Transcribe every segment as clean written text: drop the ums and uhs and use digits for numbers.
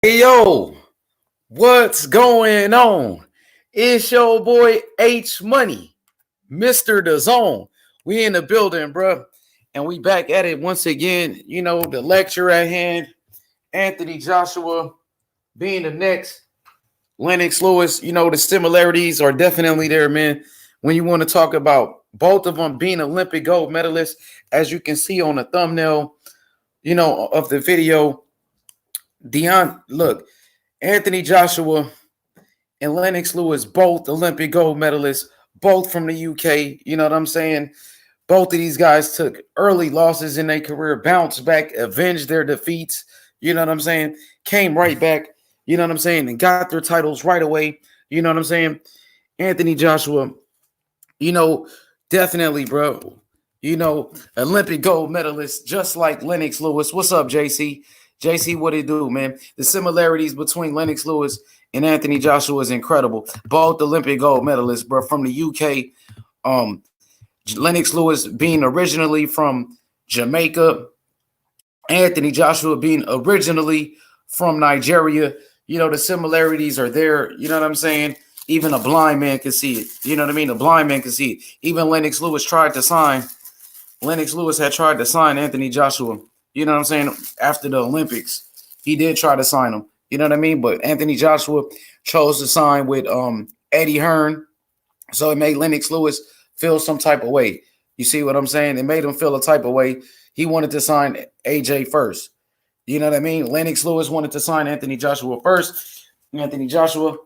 Hey yo, what's going on? It's your boy H Money, Mr. The Zone. We in the building, bro, and we back at it once again. You know, the lecture at hand. Anthony Joshua being the next Lennox Lewis. You know, the similarities are definitely there, man. When you want to talk about both of them being Olympic gold medalists, as you can see on the thumbnail, of the video, look, Anthony Joshua and Lennox Lewis, both Olympic gold medalists, both from the UK. You know what I'm saying? Both of these guys took early losses in their career, bounced back, avenged their defeats. You know what I'm saying? Came right back, you know what I'm saying, and got their titles right away. You know what I'm saying? Anthony Joshua, you know, definitely, bro. Olympic gold medalist, just like Lennox Lewis. What's up, JC? JC, what it do, man? The similarities between Lennox Lewis and Anthony Joshua is incredible. Both Olympic gold medalists, bro, from the UK. Lennox Lewis being originally from Jamaica, Anthony Joshua being originally from Nigeria. You know, the similarities are there. You know what I'm saying? Even a blind man can see it. You know what I mean? A blind man can see it. Even Lennox Lewis had tried to sign Anthony Joshua. You know what I'm saying? After the Olympics, he did try to sign him. You know what I mean? But Anthony Joshua chose to sign with Eddie Hearn. So it made Lennox Lewis feel some type of way. You see what I'm saying? It made him feel a type of way. He wanted to sign AJ first. You know what I mean? Lennox Lewis wanted to sign Anthony Joshua first. Anthony Joshua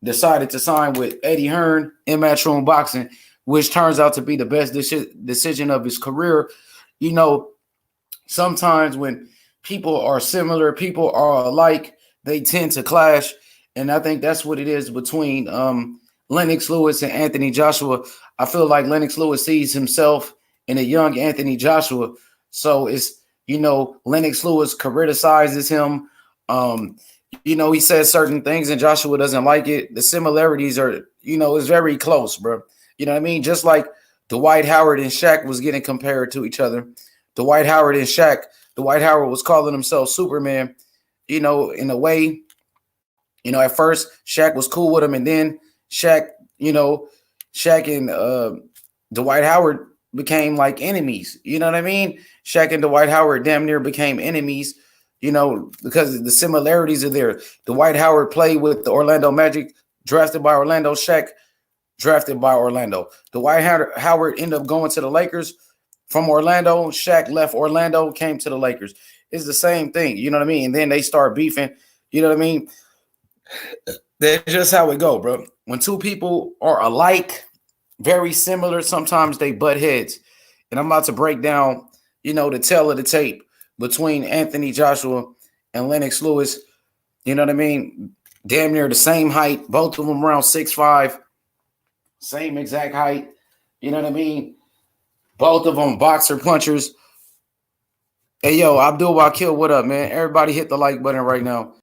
decided to sign with Eddie Hearn in Matchroom Boxing, which turns out to be the best decision of his career. You know, sometimes when people are similar, people are alike, they tend to clash. And I think that's what it is between Lennox Lewis and Anthony Joshua. I feel like Lennox Lewis sees himself in a young Anthony Joshua. So it's, Lennox Lewis criticizes him. He says certain things and Joshua doesn't like it. The similarities are, it's very close, bro. You know what I mean? Just like Dwight Howard and Shaq was getting compared to each other. Dwight Howard was calling himself Superman, in a way. At first Shaq was cool with him, and then Shaq and Dwight Howard became like enemies. You know what I mean? Shaq and Dwight Howard damn near became enemies, because the similarities are there. Dwight Howard played with the Orlando Magic, drafted by Orlando. Shaq, drafted by Orlando. Dwight Howard ended up going to the Lakers from Orlando. Shaq left Orlando, came to the Lakers. It's the same thing, you know what I mean? And then they start beefing, you know what I mean? That's just how it go, bro. When two people are alike, very similar, sometimes they butt heads. And I'm about to break down, the tail of the tape between Anthony Joshua and Lennox Lewis. You know what I mean? Damn near the same height. Both of them around 6'5", same exact height. You know what I mean? Both of them boxer punchers. Hey, yo, Abdul Wakil, what up, man? Everybody hit the like button right now.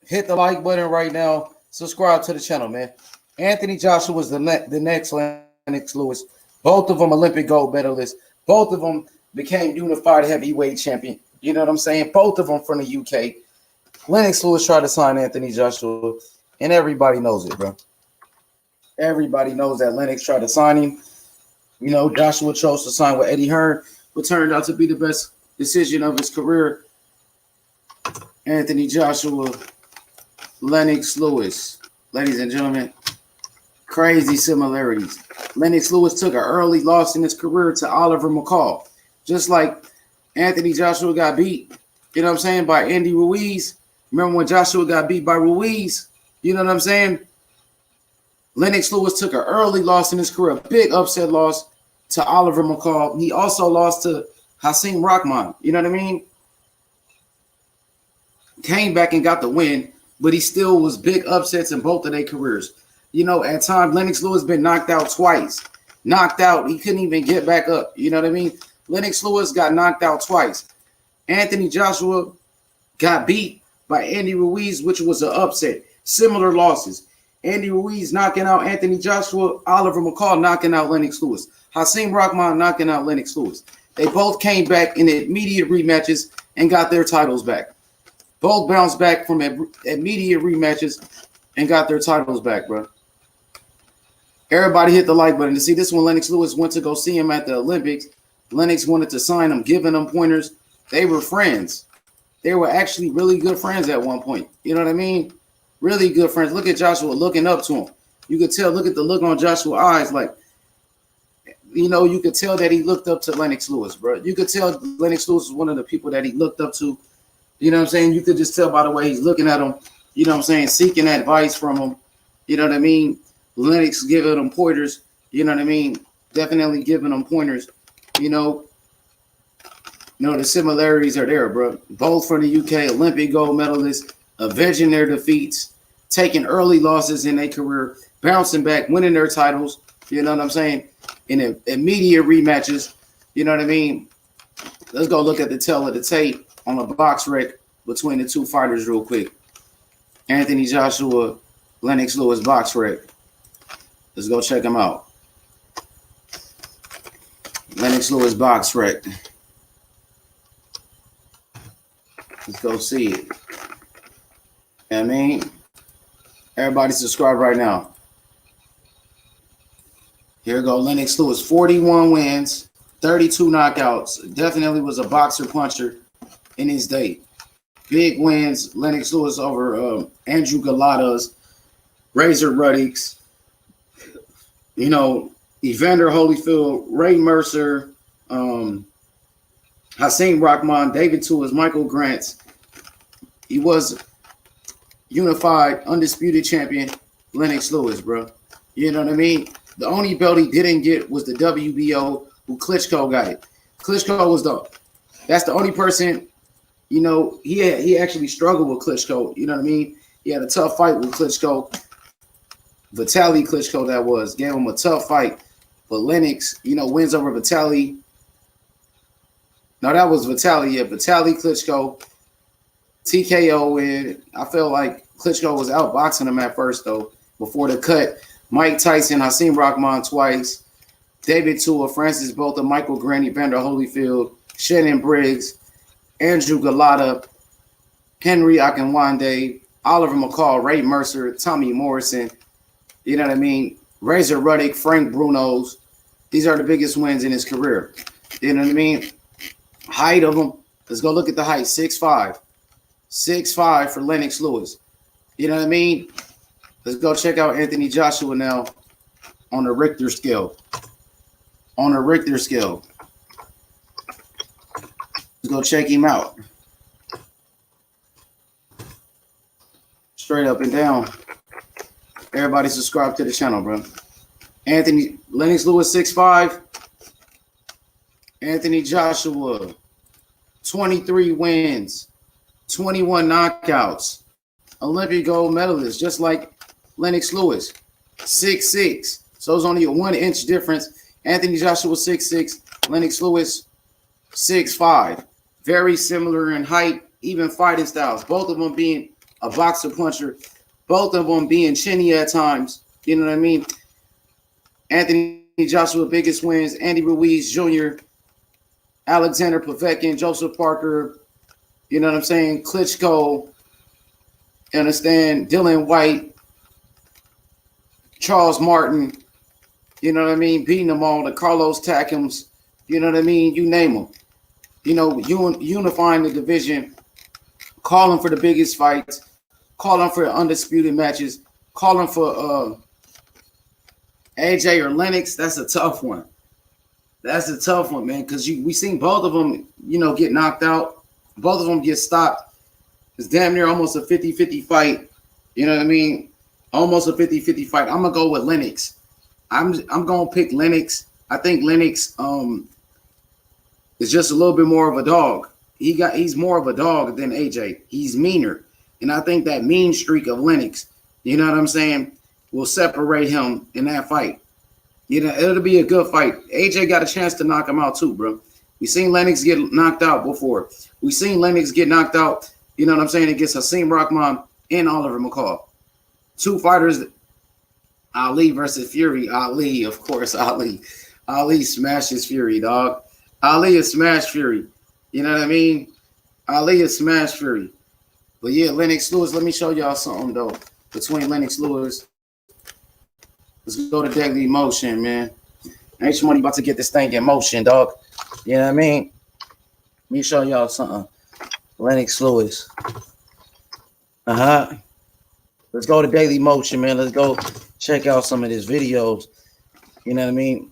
Hit the like button right now. Subscribe to the channel, man. Anthony Joshua was the next Lennox Lewis. Both of them Olympic gold medalists. Both of them became unified heavyweight champion. You know what I'm saying? Both of them from the UK. Lennox Lewis tried to sign Anthony Joshua, and everybody knows it, bro. Everybody knows that Lennox tried to sign him. Joshua chose to sign with Eddie Hearn, what turned out to be the best decision of his career. Anthony Joshua, Lennox Lewis. Ladies and gentlemen, Crazy similarities. Lennox Lewis took an early loss in his career to Oliver McCall. Just like Anthony Joshua got beat, you know what I'm saying, by Andy Ruiz. Remember when Joshua got beat by Ruiz? You know what I'm saying? Lennox Lewis took an early loss in his career, a big upset loss to Oliver McCall. He also lost to Hasim Rahman. You know what I mean? Came back and got the win, but he still was big upsets in both of their careers. You know, at times, Lennox Lewis been knocked out twice. Knocked out. He couldn't even get back up. You know what I mean? Lennox Lewis got knocked out twice. Anthony Joshua got beat by Andy Ruiz, which was an upset. Similar losses. Andy Ruiz knocking out Anthony Joshua. Oliver McCall knocking out Lennox Lewis. Hasim Rahman knocking out Lennox Lewis. They both came back in immediate rematches and got their titles back. Both bounced back from immediate rematches and got their titles back, bro. Everybody hit the like button. To see this one, Lennox Lewis went to go see him at the Olympics. Lennox wanted to sign him, giving him pointers. They were friends. They were actually really good friends at one point. You know what I mean? Really good friends. Look at Joshua looking up to him. You could tell, look at the look on Joshua's eyes. Like, you know, you could tell that he looked up to Lennox Lewis, bro. You could tell Lennox Lewis was one of the people that he looked up to. You know what I'm saying? You could just tell by the way he's looking at him. You know what I'm saying? Seeking advice from him. You know what I mean? Lennox giving him pointers. You know what I mean? Definitely giving him pointers. You know, the similarities are there, bro. Both from the UK, Olympic gold medalists, avenging their defeats, taking early losses in their career, bouncing back, winning their titles. You know what I'm saying? In immediate rematches. You know what I mean? Let's go look at the tail of the tape on a box rec between the two fighters real quick. Anthony Joshua, Lennox Lewis box rec. Let's go check him out. Lennox Lewis box rec. Let's go see it. You know what I mean? Everybody subscribe right now. Here we go. Lennox Lewis, 41 wins, 32 knockouts. Definitely was a boxer puncher in his day. Big wins. Lennox Lewis over Andrew Galatas, Razor Ruddick's, you know, Evander Holyfield, Ray Mercer, Hasim Rahman, David Tuas, Michael Grants. He was unified, undisputed champion, Lennox Lewis, bro. You know what I mean? The only belt he didn't get was the WBO, who Klitschko got it. Klitschko was that's the only person, you know, he actually struggled with Klitschko. You know what I mean? He had a tough fight with Klitschko. Vitaly Klitschko, that was. Gave him a tough fight. But Lennox, you know, wins over Vitaly. No, that was Vitaly. Yeah, Vitaly Klitschko. TKO win. I felt like Klitschko was outboxing him at first, though, before the cut. Mike Tyson, Hasim Rahman twice. David Tua, Francis Botha, Michael Grant, Evander Holyfield, Shannon Briggs, Andrew Galata, Henry Akinwande, Oliver McCall, Ray Mercer, Tommy Morrison. You know what I mean? Razor Ruddick, Frank Brunos. These are the biggest wins in his career. You know what I mean? Height of them. Let's go look at the height. 6'5". 6'5" for Lennox Lewis. You know what I mean? Let's go check out Anthony Joshua now on a Richter scale. On a Richter scale. Let's go check him out. Straight up and down. Everybody subscribe to the channel, bro. Lennox Lewis, 6'5". Anthony Joshua, 23 wins, 21 knockouts. Olympic gold medalist, just like Lennox Lewis, 6'6". So it's only a 1-inch difference. Anthony Joshua, 6'6". Lennox Lewis, 6'5". Very similar in height, even fighting styles. Both of them being a boxer puncher. Both of them being chinny at times. You know what I mean? Anthony Joshua, biggest wins. Andy Ruiz Jr., Alexander Povetkin, Joseph Parker. You know what I'm saying? Klitschko. You understand? Dylan White. Charles Martin. You know what I mean? Beating them all. The Carlos Takams. You know what I mean? You name them. You know, unifying the division. Calling for the biggest fights. Calling for undisputed matches, calling for AJ or Lennox, that's a tough one. That's a tough one, man, because we seen both of them, get knocked out. Both of them get stopped. It's damn near almost a 50-50 fight. You know what I mean? Almost a 50-50 fight. I'm going to go with Lennox. I'm going to pick Lennox. I think Lennox is just a little bit more of a dog. He's more of a dog than AJ. He's meaner. And I think that mean streak of Lennox, you know what I'm saying, will separate him in that fight. It'll be a good fight. AJ got a chance to knock him out too, bro. We seen Lennox get knocked out before. We seen Lennox get knocked out, you know what I'm saying, against Hasim Rahman and Oliver McCall. Two fighters, Ali versus Fury. Ali, of course, Ali. Ali smashes Fury, dog. Ali is smash Fury. You know what I mean? Ali is smash Fury. But yeah, Lennox Lewis, let me show y'all something, though, between Lennox Lewis. Let's go to Deadly Motion, man. H Money about to get this thing in motion, dog. You know what I mean? Let me show y'all something. Lennox Lewis. Let's go to Daily Motion, man. Let's go check out some of his videos. You know what I mean?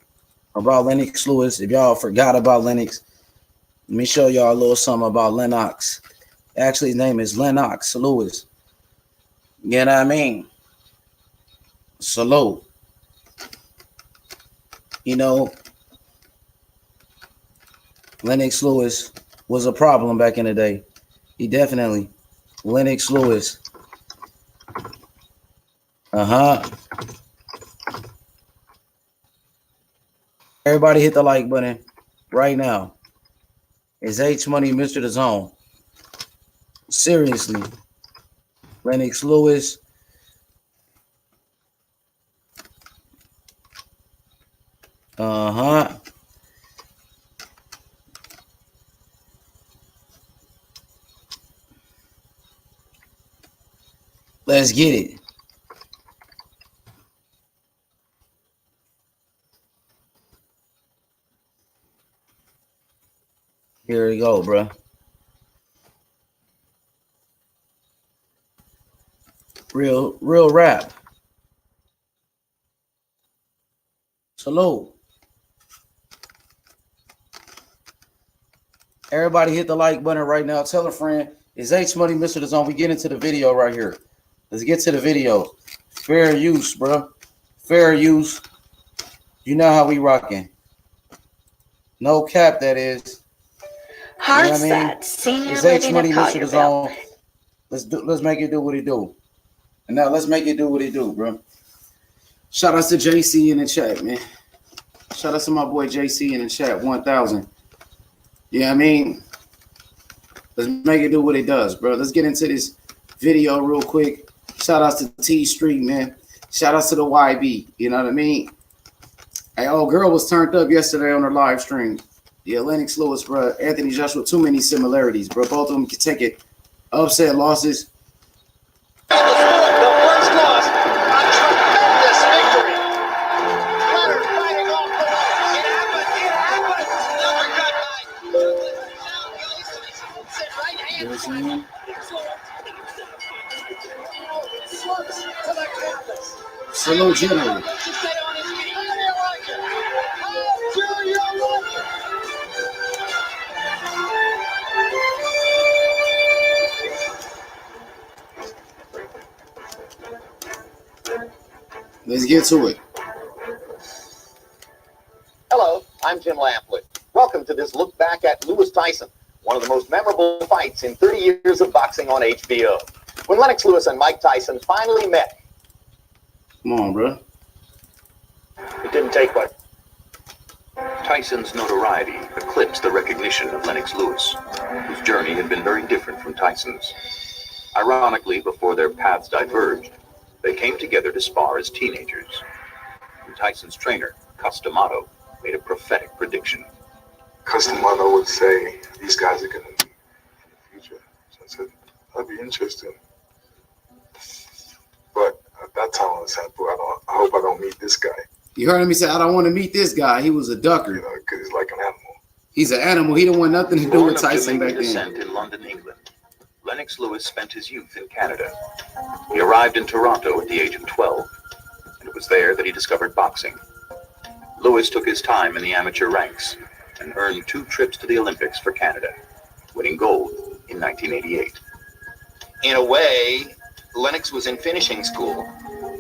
About Lennox Lewis. If y'all forgot about Lennox, let me show y'all a little something about Lennox. Actually, his name is Lennox Lewis. You know what I mean? Salute. Lennox Lewis was a problem back in the day. He definitely. Lennox Lewis. Everybody hit the like button right now. It's H Money, Mr. The Zone. Seriously. Lennox Lewis. Let's get it. Here we go, bro. Real rap. Salute. Everybody hit the like button right now. Tell a friend. It's H Money, Mr. The Zone. We get into the video right here. Let's get to the video. Fair use, bro. Fair use. You know how we rocking. No cap, that is. Hard set. Senior living at Collierville. Let's make it do what it do. And now let's make it do what it do, bro. Shout out to JC in the chat, man. Shout out to my boy JC in the chat, 1000. You know what I mean? Let's make it do what it does, bro. Let's get into this video real quick. Shout out to T Street, man. Shout out to the YB. You know what I mean? Hey, old girl was turned up yesterday on her live stream. Yeah, Lennox Lewis, bro. Anthony Joshua, too many similarities, bro. Both of them can take it. Upset losses. The first loss, a tremendous victory. Leonard fighting off the way. It happened. Uppercut by Salute General. Let's get to it. Hello, I'm Jim Lampley. Welcome to this look back at Lewis Tyson, one of the most memorable fights in 30 years of boxing on HBO. When Lennox Lewis and Mike Tyson finally met. Come on, bro. It didn't take much. Tyson's notoriety eclipsed the recognition of Lennox Lewis, whose journey had been very different from Tyson's. Ironically, before their paths diverged, they came together to spar as teenagers. And Tyson's trainer, Customato, made a prophetic prediction. Customato would say, these guys are going to be in the future. So I said, that'd be interesting. But at that time I was like, I hope I don't meet this guy. You heard me say, I don't want to meet this guy. He was a ducker. Because he's like an animal. He's an animal. He didn't want nothing to do with Tyson back then. Descent in London, England, Lennox Lewis spent his youth in Canada. He arrived in Toronto at the age of 12 and it was there that he discovered boxing. Lewis took his time in the amateur ranks and earned 2 trips to the Olympics for Canada, winning gold in 1988. In a way, Lennox was in finishing school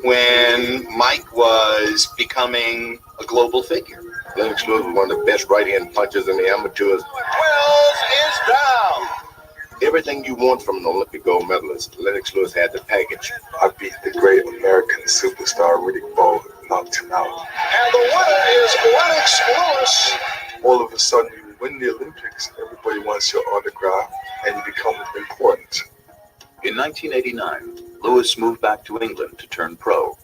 when Mike was becoming a global figure. Lennox Lewis was one of the best right-hand punchers in the amateurs. Wells is down. Everything you want from an Olympic gold medalist, Lennox Lewis had the package. I beat the great American superstar Riddick Bowe, knocked him out. And the winner is Lennox Lewis. All of a sudden, you win the Olympics, everybody wants your autograph, and you become important. In 1989, Lewis moved back to England to turn pro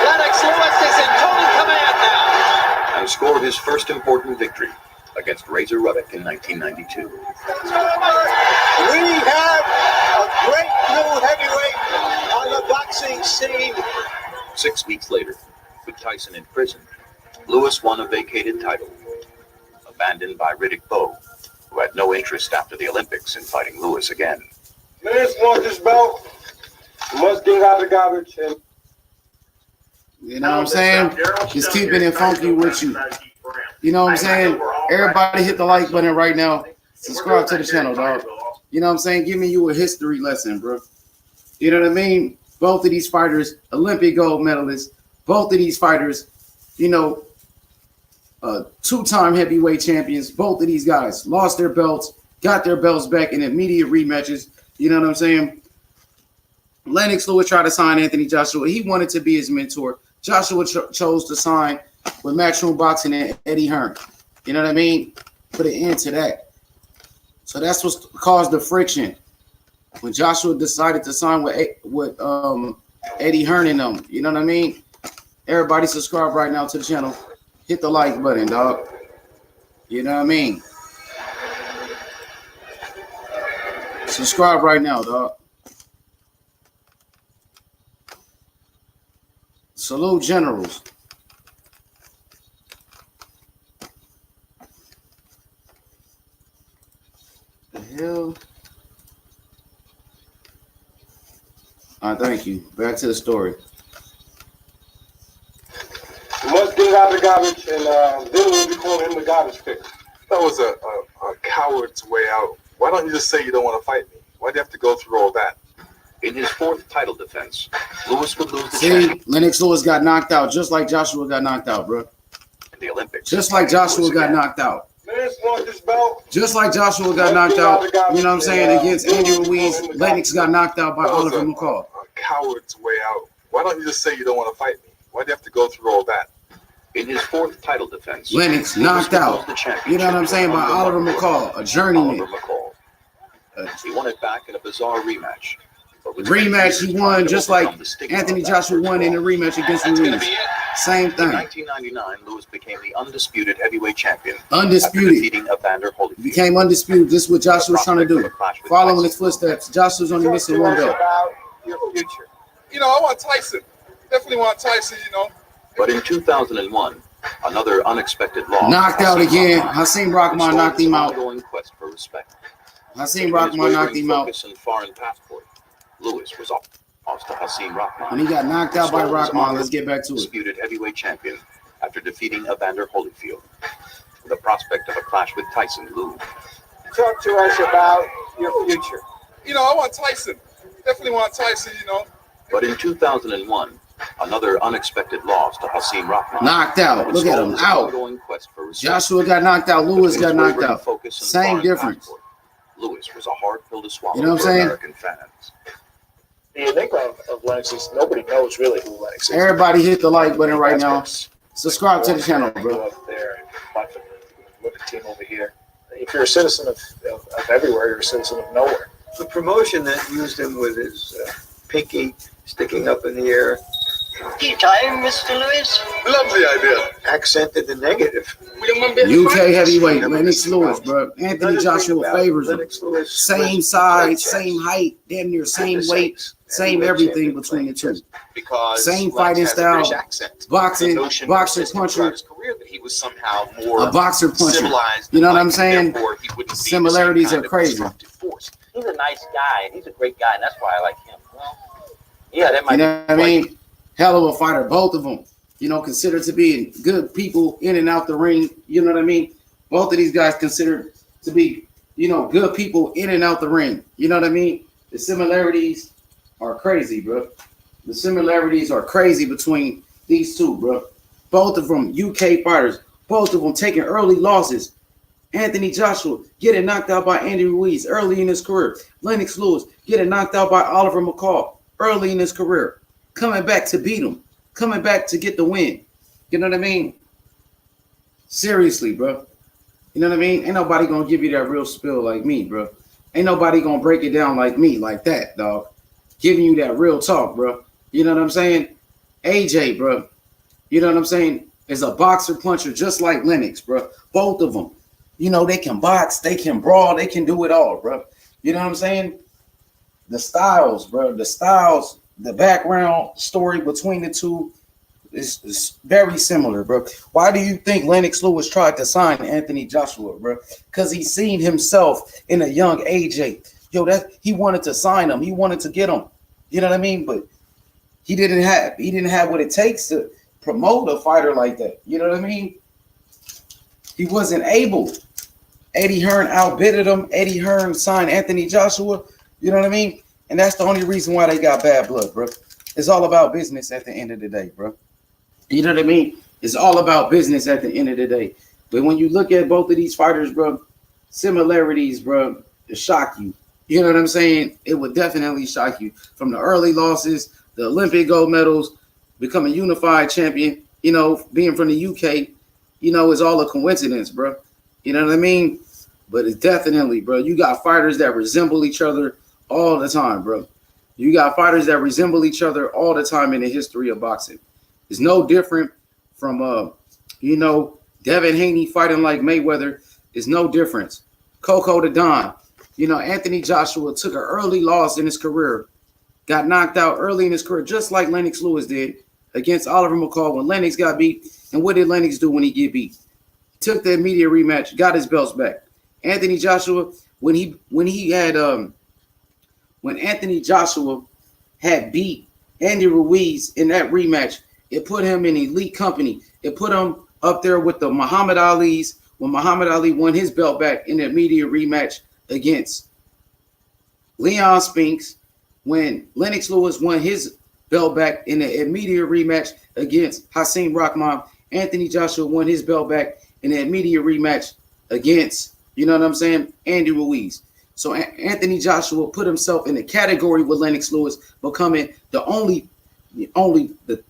Lennox Lewis is in total command now. and scored his first important victory against Razor Ruddock in 1992. We have a great new heavyweight on the boxing scene. 6 weeks later, with Tyson in prison, Lewis won a vacated title, abandoned by Riddick Bowe, who had no interest after the Olympics in fighting Lewis again. Lennox wants this belt. You must get out of the garbage. And You know what I'm saying? Just keeping it funky with you. You know what I'm saying? Everybody hit the like button right now. Subscribe to the channel, dog. You know what I'm saying? Giving you a history lesson, bro. You know what I mean? Both of these fighters, Olympic gold medalists. Both of these fighters, you know, 2-time heavyweight champions. Both of these guys lost their belts, got their belts back in immediate rematches. You know what I'm saying? Lennox Lewis tried to sign Anthony Joshua. He wanted to be his mentor. Joshua chose to sign with Matchroom Boxing and Eddie Hearn. You know what I mean? Put an end to that. So that's what caused the friction when Joshua decided to sign with Eddie Hearn and them. You know what I mean? Everybody subscribe right now to the channel. Hit the like button, dog. You know what I mean? Subscribe right now, dog. Salute generals. The hell? All right, thank you. Back to the story. you must get out of the garbage. And then we'll be calling him the garbage picker. That was a coward's way out. Why don't you just say you don't want to fight me? Why do you have to go through all that? In his 4th title defense, Lewis would lose the See, championship Lennox Lewis got knocked out just like Joshua got knocked out, bro. in the Olympics. Just like Joshua got knocked out. Lennox wants this belt. Just like Joshua got knocked out, you know what I'm saying, against Andy Ruiz, Lennox got knocked out by That was Oliver a McCall. coward's way out. Why don't you just say you don't want to fight me? Why do you have to go through all that? In his 4th title defense, Lennox Lewis knocked would out. lose the championship You know what I'm saying, by under Oliver McCall, a journeyman. Oliver McCall. He won it back in a bizarre rematch. but was Rematch, he won just like overcome the stigma Anthony of that Joshua first won in the fall. rematch against That's going to Ruiz. be it. Same In thing. 1999, Lewis became the undisputed heavyweight champion after Undisputed. defeating Evander Holyfield. Became undisputed. This is what Joshua's trying to do. Following his footsteps. Joshua's only Talk missing to one us belt. about your future. You know, I want Tyson. Definitely want Tyson, you know. But in 2001, another unexpected loss. Knocked out again. Hasim Rahman restored knocked his him out. ongoing quest for respect. Hasim In his Rahman knocked wavering him out. focus and foreign passport, Lewis was off to Hasim Rahman. When he got knocked out by Stole his Rahman, honor, let's get back to it. disputed heavyweight champion after defeating Evander Holyfield. The prospect of a clash with Tyson loomed. Talk to us about your future. You know, I want Tyson. Definitely want Tyson, you know. But in 2001, another unexpected loss to Hasim Rahman. Knocked out. Look at him. His Out. ongoing quest for respect. Joshua got knocked out. Lewis got knocked Wavering out. focus and Same foreign difference. passport, Lewis was a hard pill to swallow You know what I'm for saying? American fans. The enigma of Lennox is nobody knows really who Lennox is. Everybody hit the like button right now. That's Subscribe to the channel, Go bro. up there and watch them with the team over here. If you're a citizen of everywhere, you're a citizen of nowhere. The promotion that used him with his pinky sticking up in the air Tea time, Mr. Lewis? Lovely idea. accented the negative. UK heavyweight, Lennox Lewis, bro. Anthony Joshua favors him. Lennox Lewis Same was size, like same height, damn near same the weight, Saints. same Heavyweight everything champion between the two. playing Because Same Lennox fighting has a style, British accent. boxing, The notion boxer, persisted puncher. throughout his career that he was somehow more A boxer puncher. civilized. You know what than I'm Mike, saying? therefore he wouldn't be the same Similarities kind are of crazy. destructive force. He's a nice guy. He's a great guy, and that's why I like him. Well, yeah, that might You know what I mean? hell of a fighter, both of them. Considered to be good people in and out the ring. You know what I mean? Both of these guys considered to be, good people in and out the ring. You know what I mean? The similarities are crazy, bro. The similarities are crazy between these two, bro. Both of them UK fighters. Both of them taking early losses. Anthony Joshua getting knocked out by Andy Ruiz early in his career. Lennox Lewis getting knocked out by Oliver McCall early in his career. Coming back to beat him. Coming back to get the win. You know what I mean? Seriously, bro. You know what I mean? Ain't nobody gonna give you that real spill like me, bro. Ain't nobody gonna break it down like me, like that, dog. Giving you that real talk, bro. You know what I'm saying? AJ, bro. You know what I'm saying? Is a boxer puncher just like Lennox, bro. Both of them. They can box, they can brawl, they can do it all, bro. You know what I'm saying? The styles, bro. The styles, the background story between the two is very similar, bro. Why do you think Lennox Lewis tried to sign Anthony Joshua, bro? Because he seen himself in a young AJ. He wanted to sign him. He wanted to get him. You know what I mean? But he didn't have what it takes to promote a fighter like that. You know what I mean? He wasn't able. Eddie Hearn outbidded him. Eddie Hearn signed Anthony Joshua. You know what I mean? And that's the only reason why they got bad blood, bro. It's all about business at the end of the day, bro. You know what I mean? It's all about business at the end of the day. But when you look at both of these fighters, bro, similarities, bro, it shock you. You know what I'm saying? It would definitely shock you. From the early losses, the Olympic gold medals, becoming unified champion, being from the UK, it's all a coincidence, bro. You know what I mean? But it's definitely, bro, you got fighters that resemble each other all the time, bro. You got fighters that resemble each other all the time in the history of boxing. It's no different from, Devin Haney fighting like Mayweather. It's no difference. Coco the Don. Anthony Joshua took an early loss in his career, got knocked out early in his career, just like Lennox Lewis did against Oliver McCall when Lennox got beat. And what did Lennox do when he get beat? Took the immediate rematch, got his belts back. Anthony Joshua, when Anthony Joshua had beat Andy Ruiz in that rematch, it put him in elite company. It put him up there with the Muhammad Ali's when Muhammad Ali won his belt back in the immediate rematch against Leon Spinks, when Lennox Lewis won his belt back in the immediate rematch against Hasim Rahman. Anthony Joshua won his belt back in the immediate rematch against, Andy Ruiz. So Anthony Joshua put himself in the category with Lennox Lewis, becoming the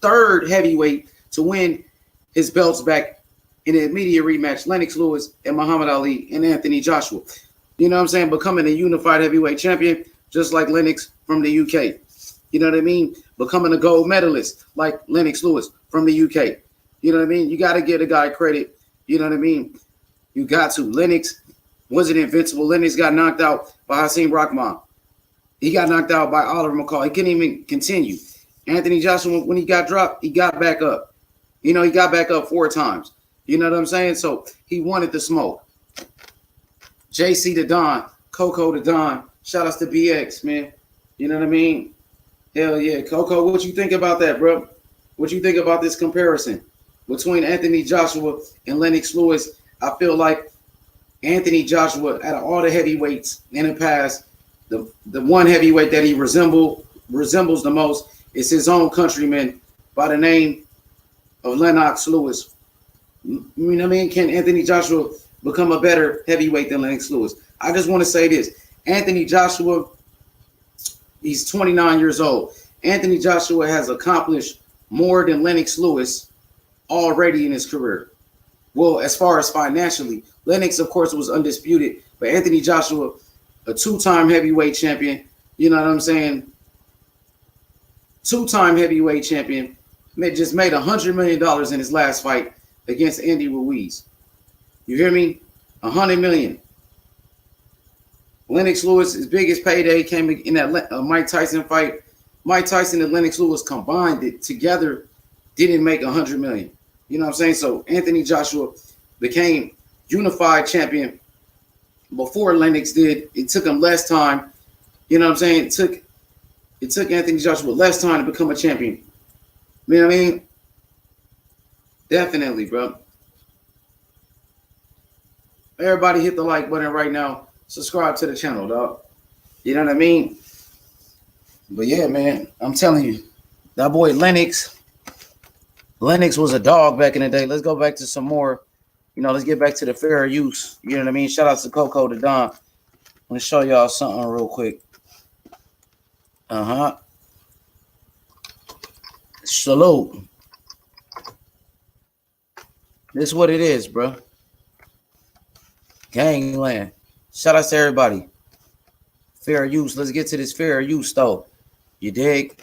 third heavyweight to win his belts back in the immediate rematch. Lennox Lewis and Muhammad Ali and Anthony Joshua. Becoming a unified heavyweight champion, just like Lennox from the UK. You know what I mean? Becoming a gold medalist like Lennox Lewis from the UK. You know what I mean? You got to give a guy credit. You know what I mean? You got to. Lennox wasn't invincible. Lennox got knocked out by Hasim Rahman. He got knocked out by Oliver McCall. He couldn't even continue. Anthony Joshua, when he got dropped, he got back up. He got back up 4 times. You know what I'm saying? So he wanted the smoke. JC the Don, Coco the Don. Shout outs to BX, man. You know what I mean? Hell yeah. Coco, what you think about that, bro? What you think about this comparison between Anthony Joshua and Lennox Lewis? I feel like Anthony Joshua, out of all the heavyweights in the past, the one heavyweight that he resembles the most is his own countryman by the name of Lennox Lewis. You know what I mean? Can Anthony Joshua become a better heavyweight than Lennox Lewis? I just want to say this. Anthony Joshua, he's 29 years old. Anthony Joshua has accomplished more than Lennox Lewis already in his career. Well, as far as financially, Lennox, of course, was undisputed, but Anthony Joshua, a 2-time heavyweight champion, you know what I'm saying? 2-time heavyweight champion, just made $100 million in his last fight against Andy Ruiz. You hear me? $100 million. Lennox Lewis, his biggest payday came in that Mike Tyson fight. Mike Tyson and Lennox Lewis combined it together, didn't make $100 million. You know what I'm saying? So Anthony Joshua became unified champion before Lennox did. It took him less time. You know what I'm saying? It took Anthony Joshua less time to become a champion. You know what I mean? Definitely, bro. Everybody hit the like button right now. Subscribe to the channel, dog. You know what I mean? But yeah, man, I'm telling you, that boy Lennox was a dog back in the day. Let's go back to some more. Let's get back to the fair use. You know what I mean? Shout out to Coco the Don. I'm gonna show y'all something real quick. Salute. This is what it is, bro. Gangland. Shout out to everybody. Fair use. Let's get to this fair use, though. You dig?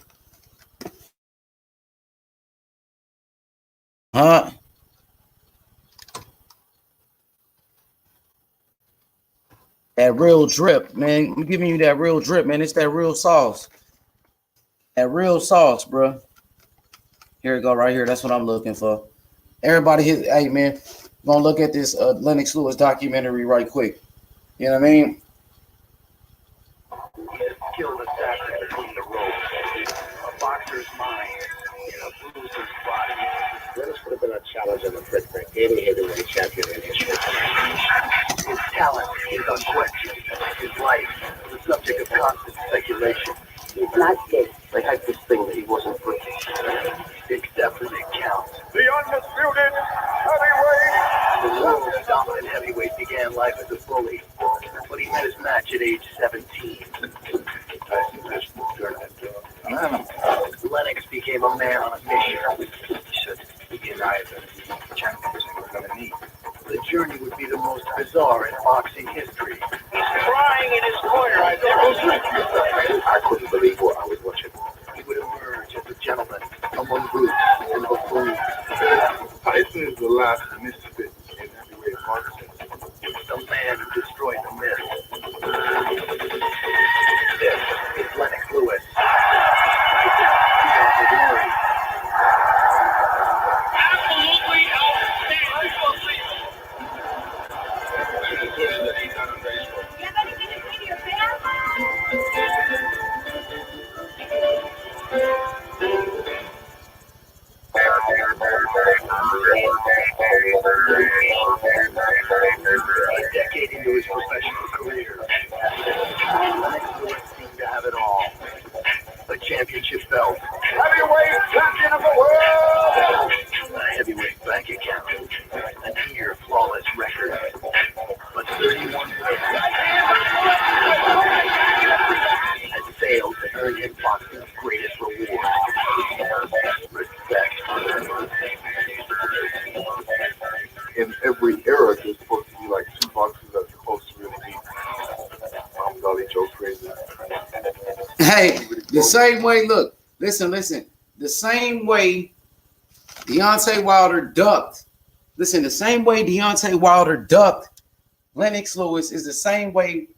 That real drip, man. I'm giving you that real drip, man. It's that real sauce. That real sauce, bro. Here we go, right here. That's what I'm looking for. Everybody hit. Hey, man. Gonna look at this Lennox Lewis documentary right quick. You know what I mean? Skilled assassin between the ropes. A boxer's mind in a bruiser's body. Lennox would have been a challenge in the brick for any heavyweight champion in history. His talent is unquestioned. His life is the subject of constant speculation. He's not dead. They had this thing that he wasn't good. Except when it counts. The undisputed heavyweight. The world's dominant heavyweight began life as a bully, but he met his match at age 17. Lennox became a man on a mission. He denied that the champions were going to meet. The journey would be the most bizarre in boxing history. He's crying in his corner. I couldn't believe what I was watching. He would emerge as a gentleman among brutes and buffoons. Tyson is the last misfit in heavyweight boxing. The man who destroyed the myth. This is Lennox Lewis. Beyond the glory. Absolutely outstanding. A decade into his professional career, Lennox Lewis seemed to have it all. A championship belt, Heavyweight champion of the world. a heavyweight bank account, a near flawless record, but 31 wins has failed to earn him boxing's greatest reward: respect. In every era, there's supposed to be like two boxers that's supposed to really beat. Dolly Joe crazy. Hey, the same way, look, listen. The same way Deontay Wilder ducked. Listen, the same way Deontay Wilder ducked Lennox Lewis is the same way.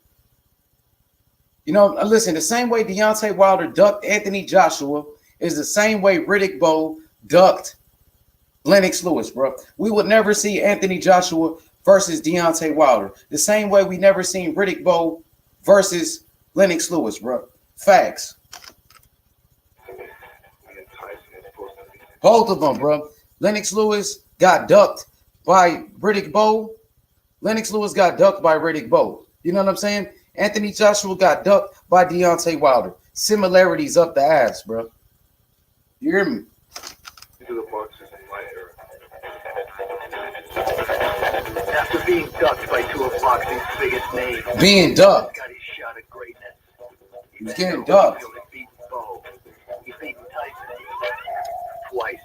Listen, the same way Deontay Wilder ducked Anthony Joshua is the same way Riddick Bowe ducked Lennox Lewis, bro. We would never see Anthony Joshua versus Deontay Wilder. The same way we never seen Riddick Bowe versus Lennox Lewis, bro. Facts. Both of them, bro. Lennox Lewis got ducked by Riddick Bowe. Lennox Lewis got ducked by Riddick Bowe. You know what I'm saying? Anthony Joshua got ducked by Deontay Wilder. Similarities up the ass, bro. You hear me? After being ducked by two of boxing's biggest names, Being ducked. got his shot at greatness. He was getting ducked. He beat Bowe. He beat Tyson twice.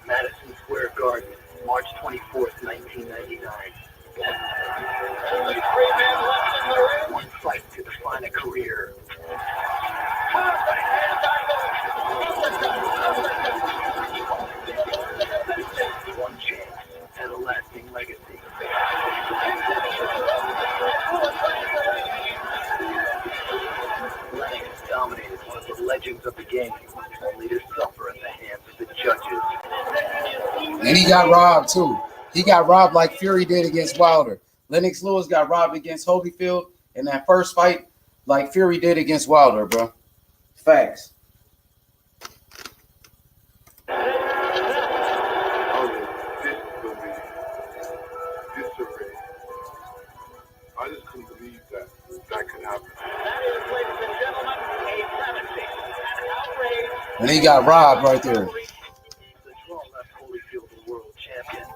Madison Square Garden, March 24th, 1999. One fight to define a career. One chance and a lasting legacy. Lennox dominated one of the legends of the game, only to suffer at the hands of the judges. And he got robbed too. He got robbed like Fury did against Wilder. Lennox Lewis got robbed against Holyfield in that first fight like Fury did against Wilder, bro. Facts. I just couldn't believe that could happen. That is, ladies and gentlemen, a travesty. An outrage. And he got robbed right there. The draw left Holyfield the world champion.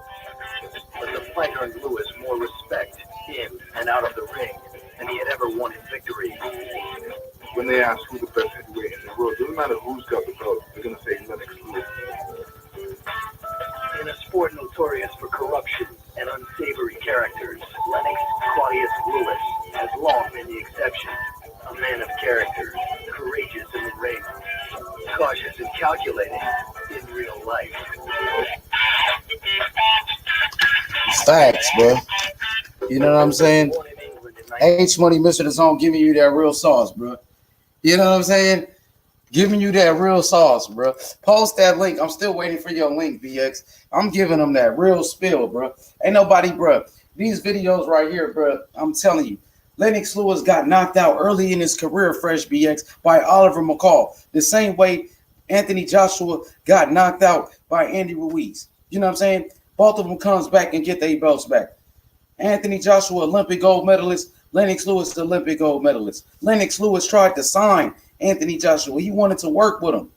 But the fighter earned Lewis more respect in and out of the ring than he had ever won in victory. When they ask who the best heavyweight in the world, doesn't matter who's got the belt, they're going to say Lennox Lewis. In a sport notorious for corruption and unsavory characters, Lennox Claudius Lewis has long been the exception. A man of character, courageous in the ring, cautious and calculating in real life. Facts, bro. You know what I'm saying? H Money, Mr. The Zone, giving you that real sauce, bro. You know what I'm saying? Giving you that real sauce, bro. Post that link. I'm still waiting for your link, BX. I'm giving them that real spill, bro. Ain't nobody, bro. These videos right here, bro, I'm telling you. Lennox Lewis got knocked out early in his career, Fresh BX, by Oliver McCall. The same way Anthony Joshua got knocked out by Andy Ruiz. You know what I'm saying? Both of them comes back and get their belts back. Anthony Joshua, Olympic gold medalist. Lennox Lewis, the Olympic gold medalist. Lennox Lewis tried to sign Anthony Joshua. He wanted to work with him.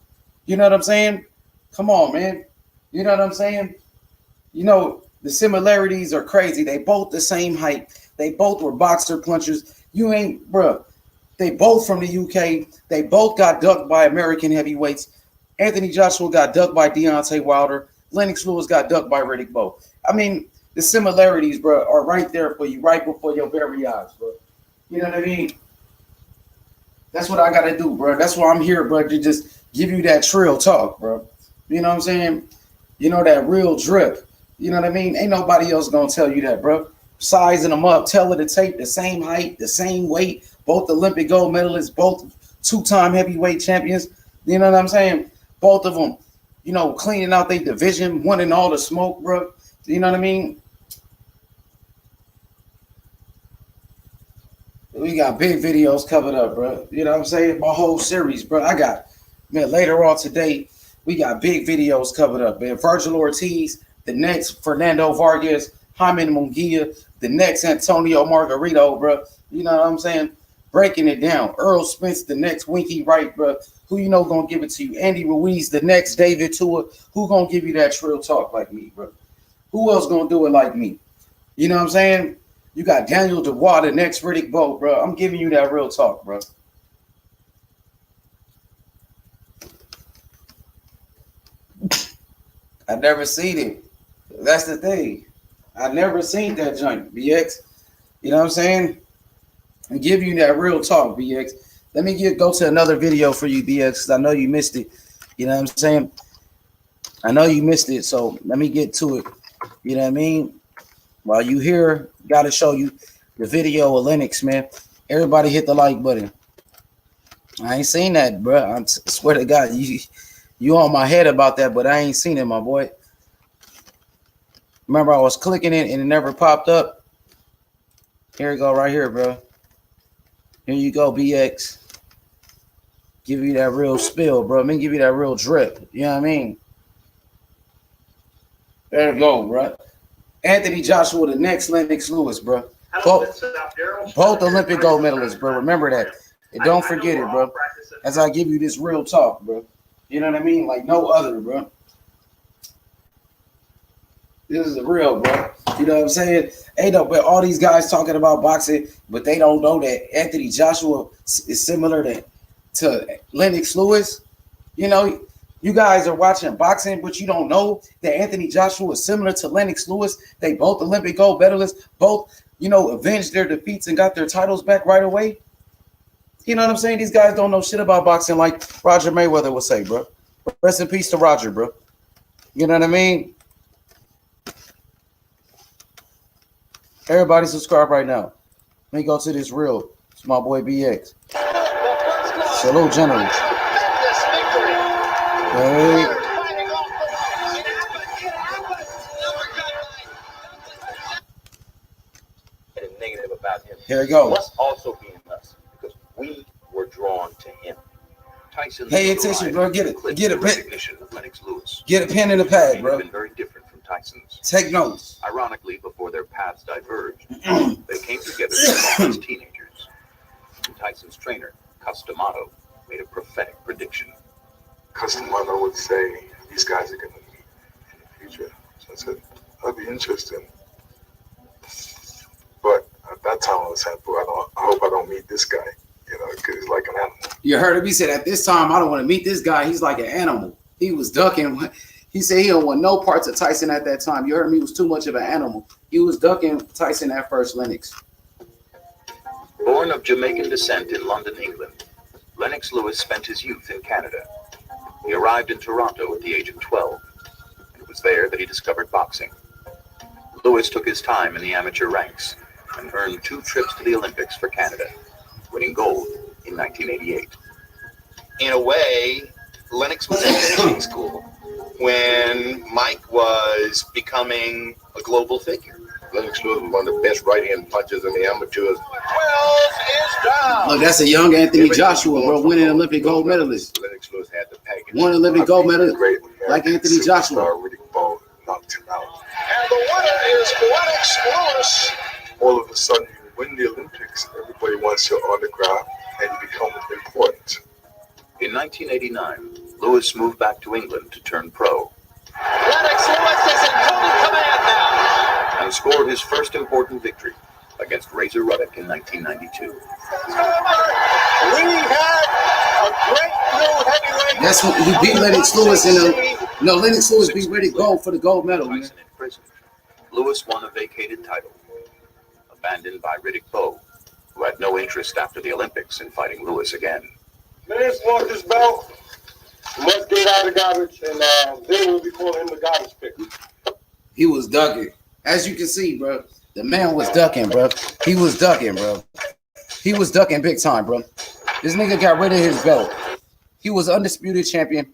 You know what I'm saying? Come on, man. You know what I'm saying? You know, the similarities are crazy. They both the same height. They both were boxer punchers. You ain't, bro. They both from the UK. They both got ducked by American heavyweights. Anthony Joshua got ducked by Deontay Wilder. Lennox Lewis got ducked by Riddick Bowe. I mean, the similarities, bro, are right there for you, right before your very eyes, bro. You know what I mean? That's what I got to do, bro. That's why I'm here, bro, to just give you that trill talk, bro. You know what I'm saying? You know, that real drip. You know what I mean? Ain't nobody else going to tell you that, bro. Sizing them up, tell her to tape the same height, the same weight, both Olympic gold medalists, both two-time heavyweight champions. You know what I'm saying? Both of them, you know, cleaning out their division, wanting all the smoke, bro. You know what I mean? We got big videos covered up, bro. You know what I'm saying? My whole series, bro. I got, man, later on today, we got big videos covered up, man. Virgil Ortiz, the next Fernando Vargas, Jaime Munguia, the next Antonio Margarito, bro. You know what I'm saying? Breaking it down. Earl Spence, the next Winky Wright, bro. Who you know gonna give it to you? Andy Ruiz, the next David Tua. Who gonna give you that trill talk like me, bro? Who else gonna do it like me? You know what I'm saying? You got Daniel Dubois, the next Riddick Bowe, bro. I'm giving you that real talk, bro. I never seen it. That's the thing. I never seen that joint, BX. You know what I'm saying? I'm giving you that real talk, BX. Let me go to another video for you, BX, because I know you missed it. You know what I'm saying? I know you missed it, so let me get to it. You know what I mean? While you here, got to show you the video of Lennox, man. Everybody hit the like button. I ain't seen that, bro. I swear to God, you on my head about that, but I ain't seen it, my boy. Remember, I was clicking it and it never popped up. Here we go, right here, bro. Here you go, BX. Give you that real spill, bro. Let me give you that real drip. You know what I mean? There you go, bro. Anthony Joshua, the next Lennox Lewis, bro. Both Olympic gold medalists, bro. Remember that. And don't forget it, bro. As I give you this real talk, bro. You know what I mean? Like no other, bro. This is the real, bro. You know what I'm saying? Ain't no, but all these guys talking about boxing, but they don't know that Anthony Joshua is similar to Lennox Lewis. You know, you guys are watching boxing, but you don't know that Anthony Joshua is similar to Lennox Lewis. They both Olympic gold medalists, both, you know, avenged their defeats and got their titles back right away. You know what I'm saying? These guys don't know shit about boxing like Roger Mayweather would say, bro. Rest in peace to Roger, bro. You know what I mean? Everybody subscribe right now. Let me go to this reel. It's my boy BX. Salute, gentlemen. Hey. Negative about him. Here we go. Must also be in us because we were drawn to him. Tyson's Pay attention, bro. Get a pen. Recognition of Lennox Lewis. Get a pen and a pad, bro. Been very different from Tyson's. Take notes. Ironically, before their paths diverged, they came together as teenagers. And Tyson's trainer, Customato, made a prophetic prediction. Customato would say these guys are going to meet in the future. So I said, that'd be interesting. But at that time, I was saying, I hope I don't meet this guy, because he's like an animal. You heard him. He said, at this time, I don't want to meet this guy. He's like an animal. He was ducking. He said he don't want no parts of Tyson at that time. You heard me. He was too much of an animal. He was ducking Tyson at first, Lennox. Born of Jamaican descent in London, England, Lennox Lewis spent his youth in Canada. He arrived in Toronto at the age of 12. It was there that he discovered boxing. Lewis took his time in the amateur ranks and earned 2 trips to the Olympics for Canada, winning gold in 1988. In a way, Lennox was in finishing school when Mike was becoming a global figure. Lennox Lewis was one of the best right-hand punchers in the amateurs. 12 is down. Look, that's a young Anthony Joshua, bro, winning Olympic gold medalist. Lennox Lewis had the package. Won Olympic gold medal like Anthony Joshua. Riddick Bowe knocked him out. And the winner is Lennox Lewis. All of a sudden, you win the Olympics, everybody wants your autograph, and you become important. In 1989, Lewis moved back to England to turn pro. Lennox Lewis is in total command now. And scored his first important victory against Razor Ruddock in 1992. We had a great new heavyweight. That's what he beat Lennox Lewis in a. No, Lennox Lewis beat Riddick Bowe for the gold medal, man. Tyson in prison. Lewis won a vacated title, abandoned by Riddick Bowe, who had no interest after the Olympics in fighting Lewis again. Man's want this belt. Must get out of the garbage, and then we'll be calling him the garbage pick. He was ducking. As you can see, bro, the man was ducking, bro. He was ducking, bro. He was ducking big time, bro. This nigga got rid of his belt. He was undisputed champion.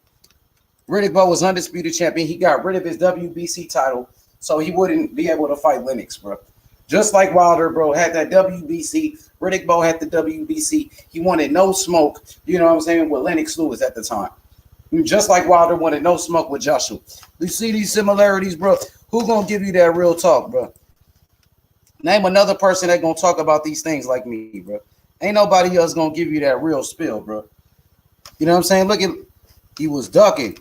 Riddick Bowe was undisputed champion. He got rid of his WBC title, so he wouldn't be able to fight Lennox, bro. Just like Wilder, bro, had that WBC. Riddick Bowe had the WBC. He wanted no smoke, you know what I'm saying, with Lennox Lewis at the time. Just like Wilder wanted no smoke with Joshua. You see these similarities, bro? Who gonna give you that real talk, bro? Name another person that gonna talk about these things like me, bro. Ain't nobody else gonna give you that real spill, bro. You know what I'm saying? Look at, he was ducking.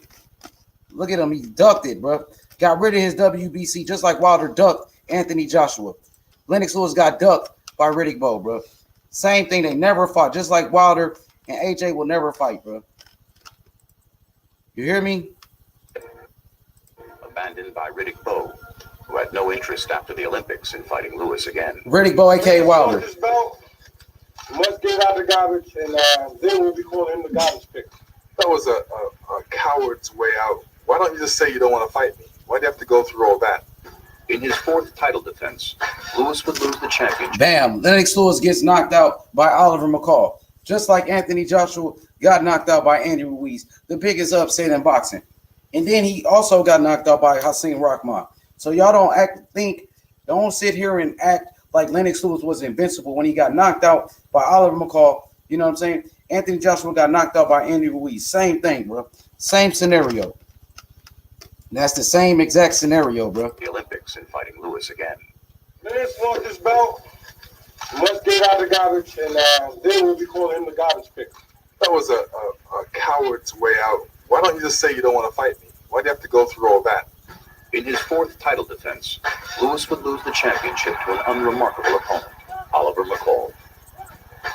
Look at him, he ducked it, bro. Got rid of his WBC just like Wilder ducked Anthony Joshua. Lennox Lewis got ducked by Riddick Bowe, bro. Same thing, they never fought, just like Wilder and AJ will never fight, bro. You hear me? Abandoned by Riddick Bowe, who had no interest after the Olympics in fighting Lewis again. Riddick Bowe, a.k.a. Wilder. This belt. Must get out of the garbage, and then we'll be calling him the garbage pick. That was a coward's way out. Why don't you just say you don't want to fight me? Why do you have to go through all that? In his 4th title defense, Lewis would lose the championship. Bam. Lennox Lewis gets knocked out by Oliver McCall. Just like Anthony Joshua got knocked out by Andy Ruiz, the biggest upset in boxing. And then he also got knocked out by Hasim Rahman. So y'all don't sit here and act like Lennox Lewis was invincible when he got knocked out by Oliver McCall. You know what I'm saying? Anthony Joshua got knocked out by Andy Ruiz. Same thing, bro. Same scenario. That's the same exact scenario, bro. The Olympics in fighting Lewis again. Man's want this belt. Must get out of the garbage, and then we'll be calling him the garbage pick. That was a coward's way out. Why don't you just say you don't want to fight me? Why do you have to go through all that? In his 4th title defense, Lewis would lose the championship to an unremarkable opponent, Oliver McCall.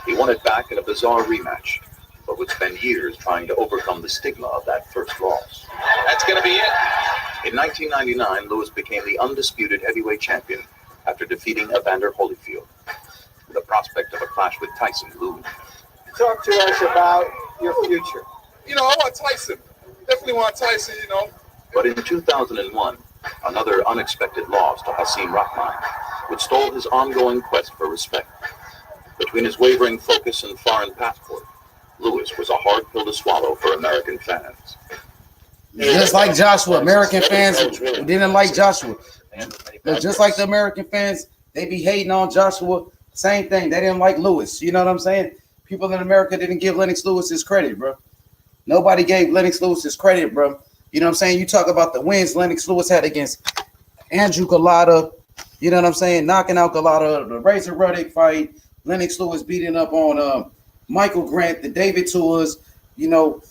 He won it back in a bizarre rematch, but would spend years trying to overcome the stigma of that first loss. That's going to be it. In 1999, Lewis became the undisputed heavyweight champion after defeating Evander Holyfield. The prospect of a clash with Tyson loomed. Talk to us about your future. I want Tyson. Definitely want Tyson, But in 2001, another unexpected loss to Hasim Rahman would stall his ongoing quest for respect. Between his wavering focus and foreign passport, Lewis was a hard pill to swallow for American fans. Just like Joshua, American fans didn't like Joshua. Just like the American fans, they be hating on Joshua. Same thing. They didn't like Lewis. You know what I'm saying? People in America didn't give Lennox Lewis his credit, bro. Nobody gave Lennox Lewis his credit, bro. You know what I'm saying? You talk about the wins Lennox Lewis had against Andrew Galata, you know what I'm saying? Knocking out Galata, the Razor Ruddock fight, Lennox Lewis beating up on Michael Grant, the David Tours, you know,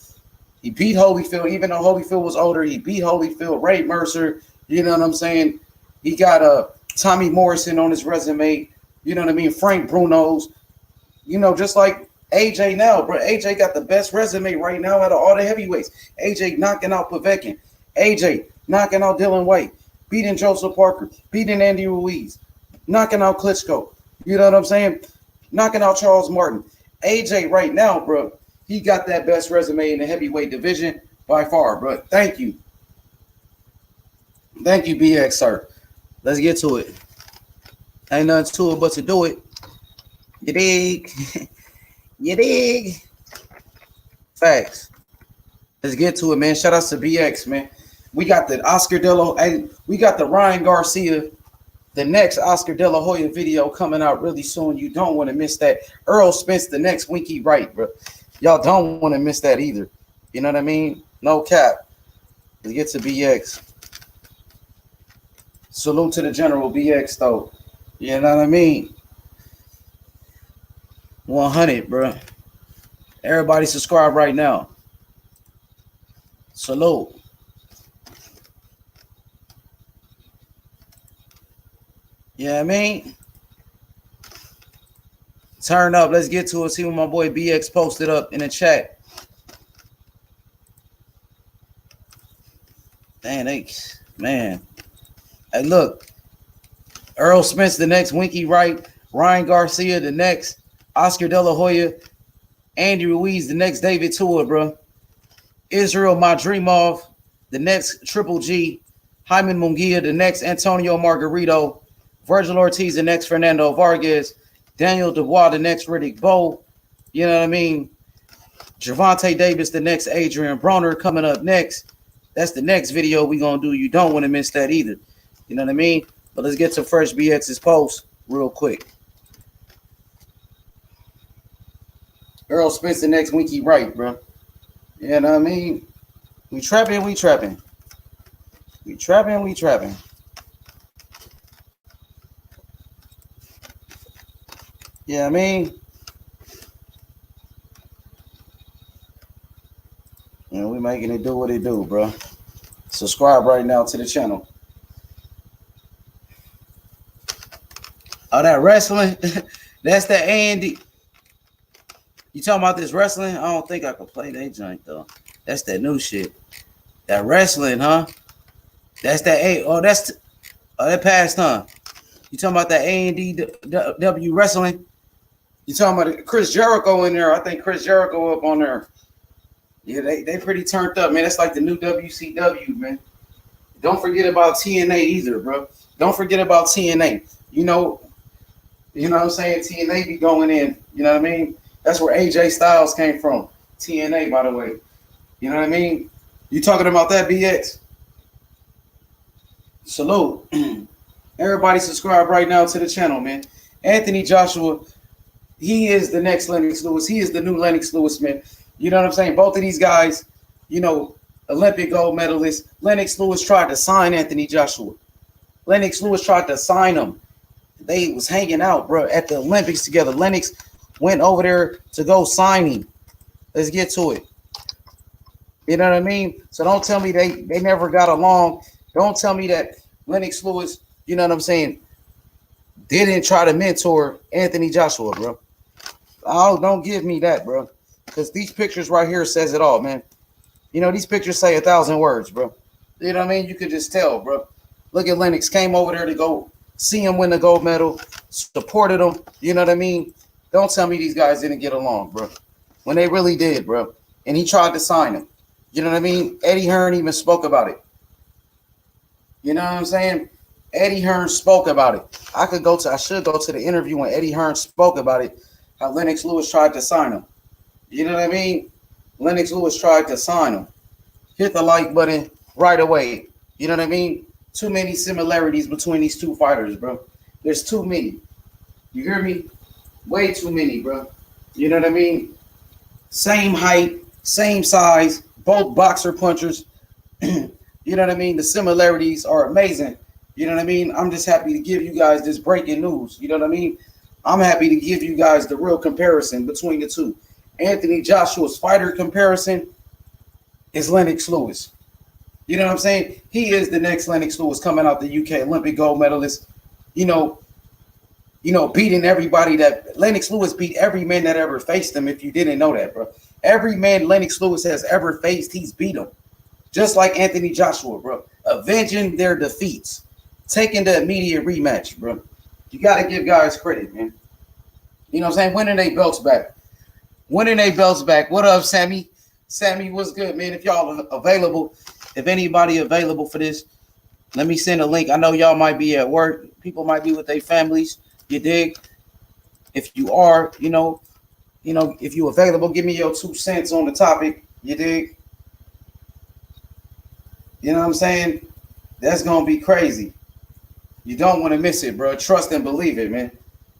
he beat Holyfield, even though Holyfield was older, he beat Holyfield, Ray Mercer, you know what I'm saying? He got Tommy Morrison on his resume, you know what I mean? Frank Bruno's, you know, just like AJ now, bro. AJ got the best resume right now out of all the heavyweights. AJ knocking out Povetkin, AJ knocking out Dylan White, beating Joseph Parker, beating Andy Ruiz, knocking out Klitschko, you know what I'm saying? Knocking out Charles Martin. AJ right now, bro, he got that best resume in the heavyweight division by far, bro. Thank you. Thank you, BX, sir. Let's get to it. Ain't nothing to it but to do it. You dig? You dig? Facts. Let's get to it, man. Shout out to BX, man. We got the Oscar De La Hoya, we got the Ryan Garcia, the next Oscar De La Hoya video coming out really soon. You don't want to miss that. Earl Spence, the next Winky Wright, bro. Y'all don't want to miss that either. You know what I mean? No cap. Let's get to BX. Salute to the General BX, though. You know what I mean? 100, bro. Everybody subscribe right now. Salute. You know what I mean? Turn up. Let's get to it. See what my boy BX posted up in the chat. Man. Hey, look. Earl Spence, the next Winky Wright. Ryan Garcia, the next Oscar De La Hoya. Andy Ruiz, the next David Tua, bro. Israel Madrimov, the next Triple G. Hyman Munguia, the next Antonio Margarito. Virgil Ortiz, the next Fernando Vargas. Daniel Dubois, the next Riddick Bowe. You know what I mean? Gervonta Davis, the next Adrian Broner coming up next. That's the next video we're going to do. You don't want to miss that either. You know what I mean? But let's get to Fresh BX's post real quick. Earl Spence, the next Winky Wright, bro. You know what I mean? We trapping. We trapping. Yeah, I mean, you know, we making it do what it do, bro. Subscribe right now to the channel. Oh, that wrestling? That's the Andy. You talking about this wrestling? I don't think I can play that joint, though. That's that new shit. That wrestling, huh? That's that A. Oh, that passed, huh? You talking about that A&D wrestling? You talking about Chris Jericho in there? I think Chris Jericho up on there. Yeah, they pretty turned up, man. That's like the new WCW, man. Don't forget about TNA either, bro. Don't forget about TNA. You know what I'm saying? TNA be going in. You know what I mean? That's where AJ Styles came from. TNA, by the way. You know what I mean? You talking about that, BX? Salute. Everybody subscribe right now to the channel, man. Anthony Joshua, he is the next Lennox Lewis. He is the new Lennox Lewis, man. You know what I'm saying? Both of these guys, you know, Olympic gold medalists. Lennox Lewis tried to sign Anthony Joshua. Lennox Lewis tried to sign him. They was hanging out, bro, at the Olympics together. Lennox went over there to go sign him. Let's get to it. You know what I mean? So don't tell me they never got along. Don't tell me that Lennox Lewis, you know what I'm saying, didn't try to mentor Anthony Joshua, bro. Oh, don't give me that, bro. Because these pictures right here says it all, man. You know, these pictures say 1,000 words, bro. You know what I mean? You could just tell, bro. Look at Lennox. Came over there to go see him win the gold medal. Supported him. You know what I mean? Don't tell me these guys didn't get along, bro. When they really did, bro. And he tried to sign him. You know what I mean? Eddie Hearn even spoke about it. You know what I'm saying? Eddie Hearn spoke about it. I should go to the interview when Eddie Hearn spoke about it, how Lennox Lewis tried to sign him. You know what I mean? Lennox Lewis tried to sign him. Hit the like button right away. You know what I mean? Too many similarities between these two fighters, bro. There's too many. You hear me? Way too many, bro. You know what I mean? Same height, same size, both boxer punchers. You know what I mean? The similarities are amazing. You know what I mean? I'm just happy to give you guys this breaking news. You know what I mean? I'm happy to give you guys the real comparison between the two. Anthony Joshua's fighter comparison is Lennox Lewis. You know what I'm saying? He is the next Lennox Lewis coming out the UK Olympic gold medalist. You know, beating everybody that Lennox Lewis beat every man that ever faced him. If you didn't know that, bro, every man Lennox Lewis has ever faced, he's beat him. Just like Anthony Joshua, bro, avenging their defeats, taking the immediate rematch, bro. You got to give guys credit, man. You know what I'm saying? Winning their belts back. What up, Sammy? Sammy, what's good, man? If y'all are available, if anybody available for this, let me send a link. I know y'all might be at work. People might be with their families. You dig? If you are, if you available, give me your 2 cents on the topic. You dig? You know what I'm saying? That's going to be crazy. You don't want to miss it, bro. Trust and believe it, man.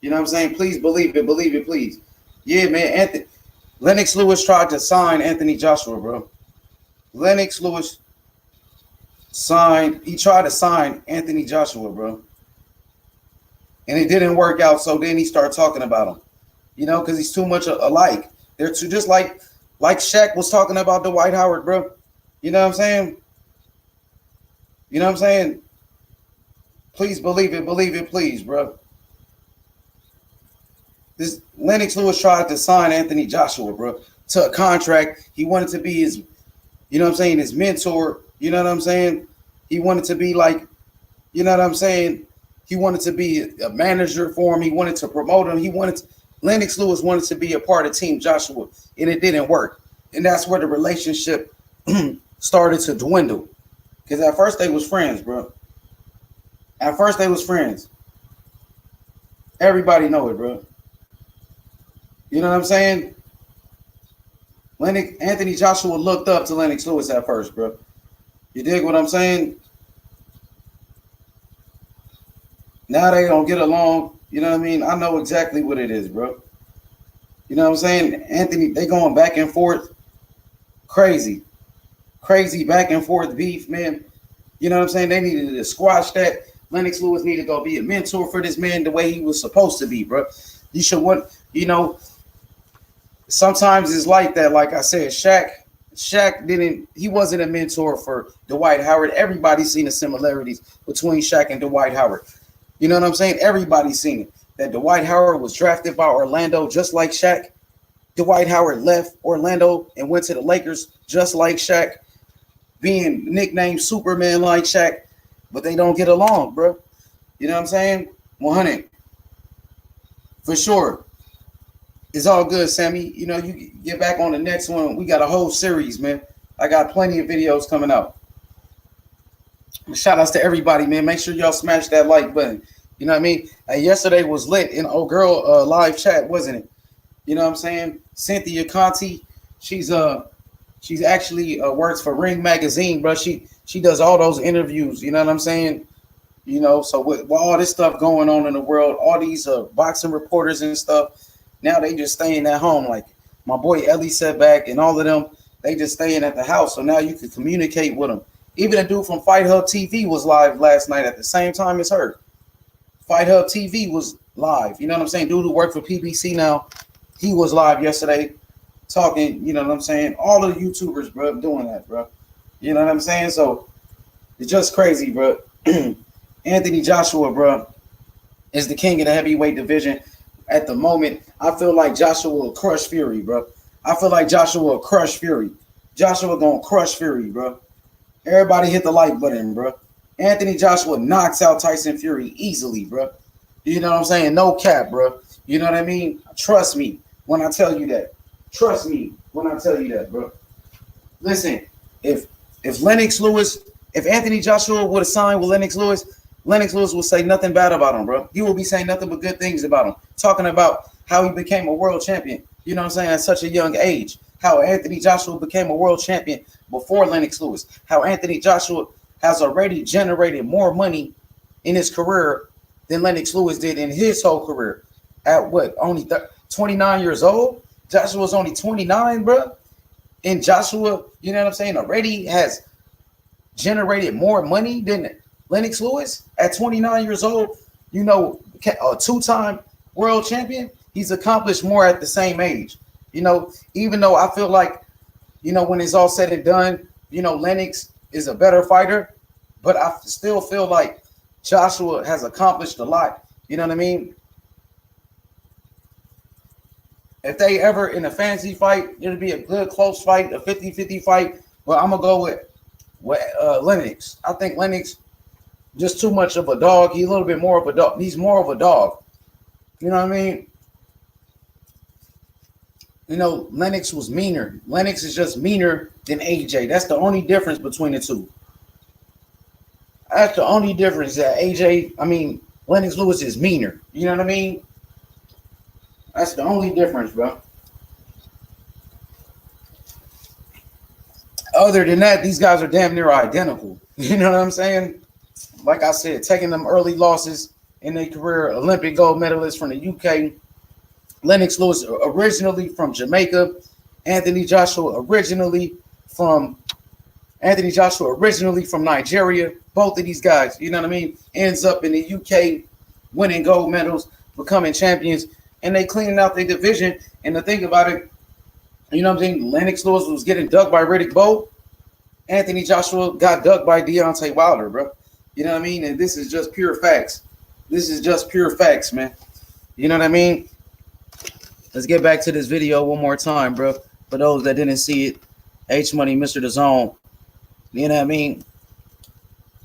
You know what I'm saying? Please believe it, please. Yeah, man. Lennox Lewis tried to sign Anthony Joshua, bro. Lennox Lewis tried to sign Anthony Joshua, bro. And it didn't work out, so then he started talking about him. Because he's too much alike. They're too, just like Shaq was talking about Dwight Howard, bro. You know what I'm saying? Please believe it, please, bro. This Lennox Lewis tried to sign Anthony Joshua, bro, to a contract. He wanted to be his, his mentor. You know what I'm saying? He wanted to be like, you know what I'm saying? He wanted to be a manager for him. He wanted to promote him. Lennox Lewis wanted to be a part of Team Joshua, and it didn't work. And that's where the relationship started to dwindle. Because at first they was friends, bro. Everybody know it, bro. You know what I'm saying? Anthony Joshua looked up to Lennox Lewis at first, bro. You dig what I'm saying? Now they don't get along. You know what I mean? I know exactly what it is, bro. You know what I'm saying? Anthony, they going back and forth. Crazy back and forth beef, man. You know what I'm saying? They needed to squash that. Lennox Lewis needed to go be a mentor for this man the way he was supposed to be, bro. You should want, sometimes it's like that. Like I said, he wasn't a mentor for Dwight Howard. Everybody's seen the similarities between Shaq and Dwight Howard. You know what I'm saying? Everybody's seen it. That Dwight Howard was drafted by Orlando just like Shaq. Dwight Howard left Orlando and went to the Lakers just like Shaq, being nicknamed Superman like Shaq, but they don't get along, bro. You know what I'm saying? 100. For sure. It's all good, Sammy. You get back on the next one. We got a whole series, man. I got plenty of videos coming out. Shout outs to everybody, man. Make sure y'all smash that like button. You know what I mean? Yesterday was lit in old girl live chat, wasn't it? You know what I'm saying? Cynthia Conti, she's actually works for Ring Magazine, bro. She does all those interviews. You know what I'm saying? So with all this stuff going on in the world, all these boxing reporters and stuff, now they just staying at home. Like my boy Ellie Setback and all of them, they just staying at the house. So now you can communicate with them. Even a dude from Fight Hub TV was live last night at the same time as her. Fight Hub TV was live. You know what I'm saying? Dude who worked for PBC now, he was live yesterday talking, you know what I'm saying? All of the YouTubers, bro, doing that, bro. You know what I'm saying? So it's just crazy, bro. Anthony Joshua, bro, is the king of the heavyweight division at the moment. I feel like Joshua will crush Fury, bro. Joshua gonna crush Fury, bro. Everybody hit the like button, bro. Anthony Joshua knocks out Tyson Fury easily, bro. You know what I'm saying? No cap, bro. You know what I mean? Trust me when I tell you that. Bro. Listen, if Anthony Joshua would have signed with Lennox Lewis would say nothing bad about him, bro. He will be saying nothing but good things about him. Talking about how he became a world champion, you know what I'm saying, at such a young age. How Anthony Joshua became a world champion before Lennox Lewis. How Anthony Joshua has already generated more money in his career than Lennox Lewis did in his whole career. At what, only 29 years old? Joshua's only 29, bro. And Joshua, you know what I'm saying, already has generated more money than Lennox Lewis at 29 years old. You know, a two-time world champion. He's accomplished more at the same age. You know, even though I feel like, you know, when it's all said and done, you know, Lennox is a better fighter, but I still feel like Joshua has accomplished a lot. You know what I mean? If they ever in a fantasy fight, it'll be a good close fight, a 50-50 fight. Well, I'm going to go with Lennox. I think Lennox just too much of a dog. He's a little bit more of a dog. He's more of a dog. You know what I mean? You know, Lennox was meaner. Lennox is just meaner than AJ. That's the only difference between the two. That's the only difference, that Lennox Lewis is meaner. You know what I mean? That's the only difference, bro. Other than that, these guys are damn near identical. You know what I'm saying? Like I said, taking them early losses in their career, Olympic gold medalist from the UK. Lennox Lewis originally from Jamaica. Anthony Joshua originally from Nigeria. Both of these guys, you know what I mean, ends up in the UK winning gold medals, becoming champions, and they cleaning out their division. And to think about it, you know what I'm saying, Lennox Lewis was getting ducked by Riddick Bowe. Anthony Joshua got ducked by Deontay Wilder, bro. You know what I mean? And this is just pure facts. This is just pure facts, man. You know what I mean? Let's get back to this video one more time, bro. For those that didn't see it, H Money, Mr. The Zone. You know what I mean?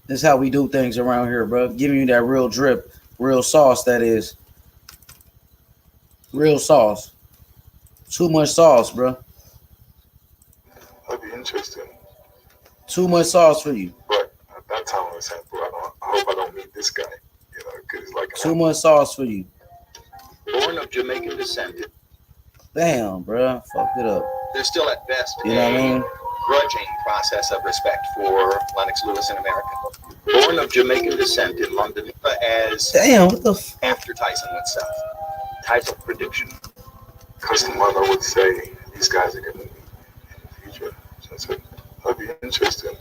This is how we do things around here, bro. Giving you that real drip, real sauce, that is. Real sauce. Too much sauce, bro. That'd be interesting. Too much sauce for you. But at that time I was saying, bro, I hope I don't meet this guy. You know, because it's like too much sauce for you. Born of Jamaican descent. Damn, bro. Fucked it up. There's still at best you know what I mean? Grudging process of respect for Lennox Lewis in America. Born of Jamaican descent in London. As damn, what the after Tyson went south. Title prediction. Custom mother would say these guys are going to be in the future. So that'd be interesting.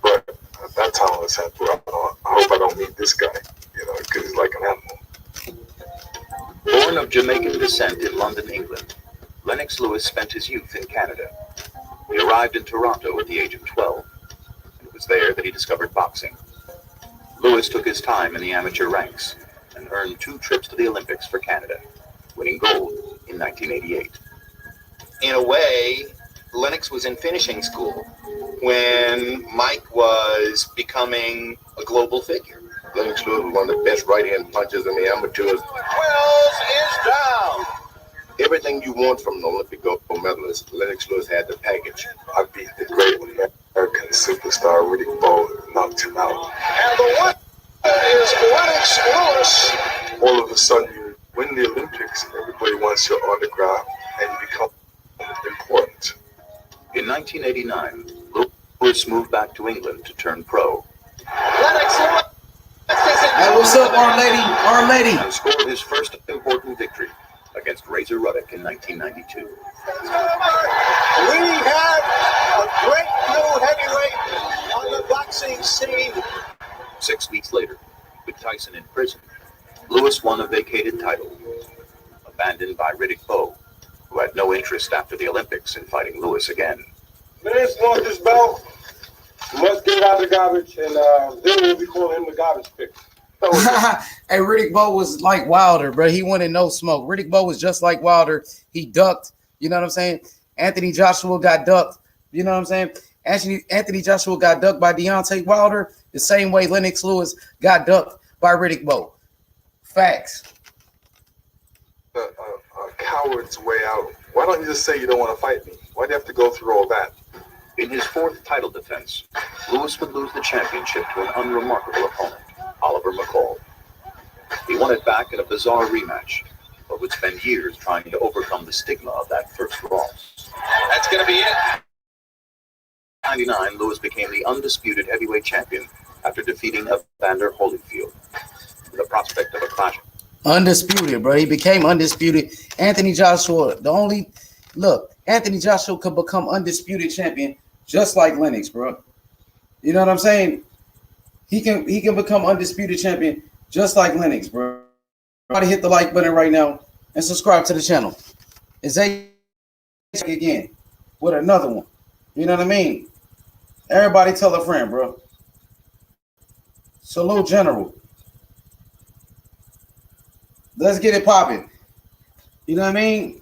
But at that time I was saying, bro, I hope I don't meet this guy. You know, because he's like an animal. Born of Jamaican descent in London, England, Lennox Lewis spent his youth in Canada. He arrived in Toronto at the age of 12, and it was there that he discovered boxing. Lewis took his time in the amateur ranks and earned 2 trips to the Olympics for Canada, winning gold in 1988. In a way, Lennox was in finishing school when Mike was becoming a global figure. Lennox Lewis was one of the best right-hand punchers in the amateurs. Wells is down. Everything you want from an Olympic gold medalist, Lennox Lewis had the package. I beat the great American superstar Riddick Bowe, knocked him out. And the winner is Lennox Lewis. All of a sudden, you win the Olympics, everybody wants your autograph, and you become important. In 1989, Lewis moved back to England to turn pro. Lennox Lewis. Hey, what's up, Our Lady? Our Lady. And scored his first important victory against Razor Ruddock in 1992. We have a great new heavyweight on the boxing scene. 6 weeks later, with Tyson in prison, Lewis won a vacated title, abandoned by Riddick Bowe, who had no interest after the Olympics in fighting Lewis again. Man's lost his belt. Must get out the garbage, and then we'll be calling him the garbage pick. Hey, Riddick Bowe was like Wilder, bro. He wanted no smoke. Riddick Bowe was just like Wilder. He ducked. You know what I'm saying? Anthony Joshua got ducked. You know what I'm saying? Anthony Joshua got ducked by Deontay Wilder the same way Lennox Lewis got ducked by Riddick Bowe. Facts. A coward's way out. Why don't you just say you don't want to fight me? Why do you have to go through all that? In his 4th title defense, Lewis would lose the championship to an unremarkable opponent, Oliver McCall. He won it back in a bizarre rematch, but would spend years trying to overcome the stigma of that first loss. That's going to be it. In 1999, Lewis became the undisputed heavyweight champion after defeating Evander Holyfield. The prospect of a clash. Undisputed, bro. He became undisputed. Anthony Joshua, Anthony Joshua could become undisputed champion just like Lennox, bro. You know what I'm saying? He can become undisputed champion just like Lennox, bro. Try to hit the like button right now and subscribe to the channel. It's again with another one. You know what I mean? Everybody tell a friend, bro. Salute, General. Let's get it popping. You know what I mean?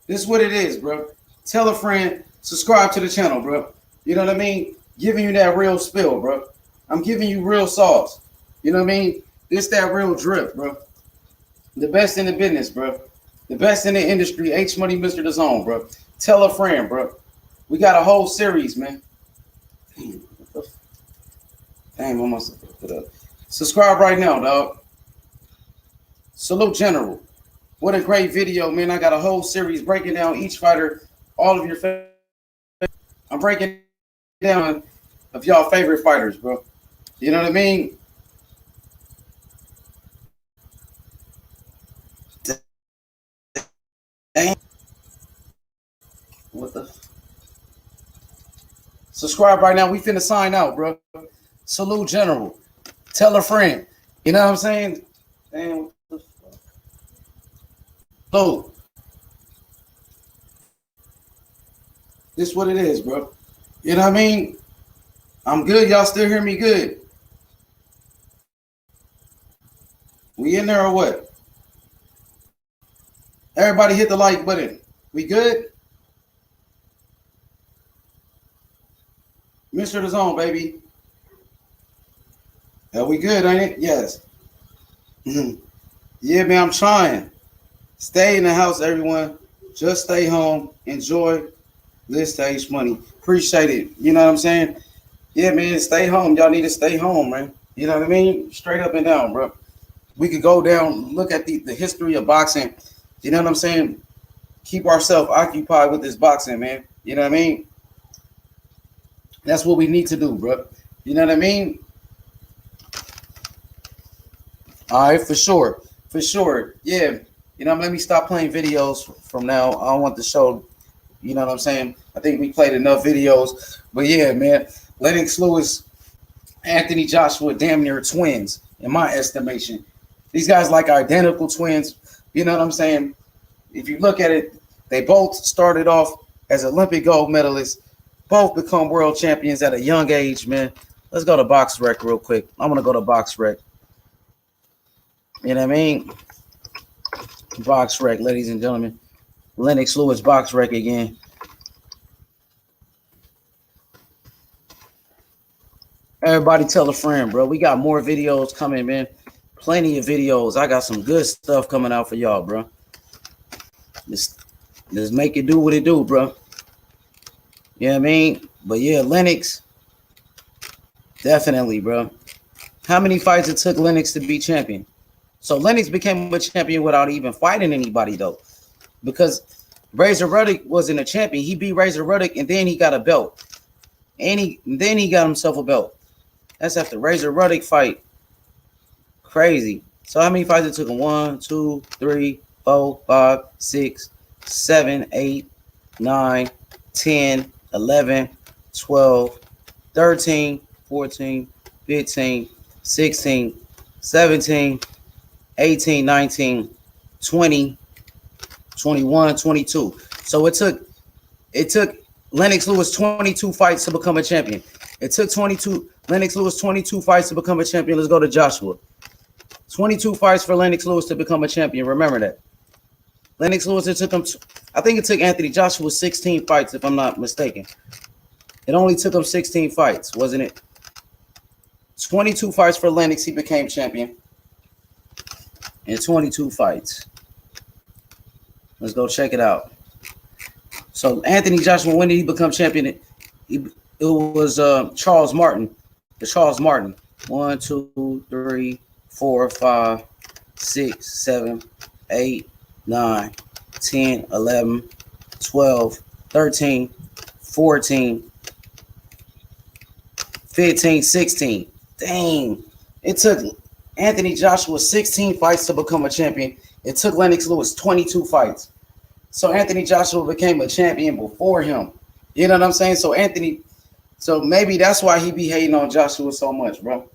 This is what it is, bro. Tell a friend, subscribe to the channel, bro. You know what I mean? Giving you that real spill, bro. I'm giving you real sauce. You know what I mean? This that real drip, bro. The best in the business, bro. The best in the industry. H Money, Mr. The Zone, bro. Tell a friend, bro. We got a whole series, man. Damn, I must have put up. Subscribe right now, dog. Salute, General. What a great video, man. I got a whole series breaking down each fighter, all of your favorites. I'm breaking down of y'all favorite fighters, bro. You know what I mean? Damn. What the? Subscribe right now. We finna sign out, bro. Salute, General. Tell a friend. You know what I'm saying? Damn. What the fuck? So, this is what it is, bro. You know what I mean? I'm good. Y'all still hear me good? We in there or what? Everybody hit the like button. We good? Mr. The Zone, baby. Are we good, ain't it? Yes. Yeah, man, I'm trying. Stay in the house, everyone. Just stay home. Enjoy this H Money. Appreciate it. You know what I'm saying? Yeah, man, stay home. Y'all need to stay home, man. You know what I mean? Straight up and down, bro. We could go down, look at the history of boxing. You know what I'm saying? Keep ourselves occupied with this boxing, man. You know what I mean? That's what we need to do, bro. You know what I mean? All right, for sure. For sure. Yeah. You know, let me stop playing videos from now. I don't want the show, you know what I'm saying? I think we played enough videos. But yeah, man. Lennox Lewis, Anthony Joshua, damn near twins, in my estimation. These guys like identical twins. You know what I'm saying? If you look at it, they both started off as Olympic gold medalists, both become world champions at a young age, man. Let's go to Box Rec real quick. I'm going to go to Box Rec. You know what I mean? Box Rec, ladies and gentlemen. Lennox Lewis, Box Rec again. Everybody tell a friend, bro. We got more videos coming, man. Plenty of videos. I got some good stuff coming out for y'all, bro. Just make it do what it do, bro. You know what I mean? But yeah, Lennox, definitely, bro. How many fights it took Lennox to be champion? So Lennox became a champion without even fighting anybody, though. Because Razor Ruddock wasn't a champion. He beat Razor Ruddock, and then he got a belt. And then he got himself a belt. That's after Razor Ruddock fight. Crazy. So how many fights it took him? 1, 2, 3, 4, 5, 6, 7, 8, 9, 10, 11, 12, 13, 14, 15, 16, 17, 18, 19, 20, 21, 22. So it took Lennox Lewis 22 fights to become a champion. It took Lennox Lewis 22 fights to become a champion. Let's go to Joshua. 22 fights for Lennox Lewis to become a champion. Remember that. Lennox Lewis, it took him, I think it took Anthony Joshua 16 fights, if I'm not mistaken. It only took him 16 fights, wasn't it? 22 fights for Lennox, he became champion. And 22 fights. Let's go check it out. So Anthony Joshua, when did he become champion? It was Charles Martin. The Charles Martin. 1, 2, 3, 4, 5, 6, 7, 8, 9, 10, 11, 12, 13, 14, 15, 16. Dang. It took Anthony Joshua 16 fights to become a champion. It took Lennox Lewis 22 fights. So Anthony Joshua became a champion before him. You know what I'm saying? So maybe that's why he be hating on Joshua so much, bro.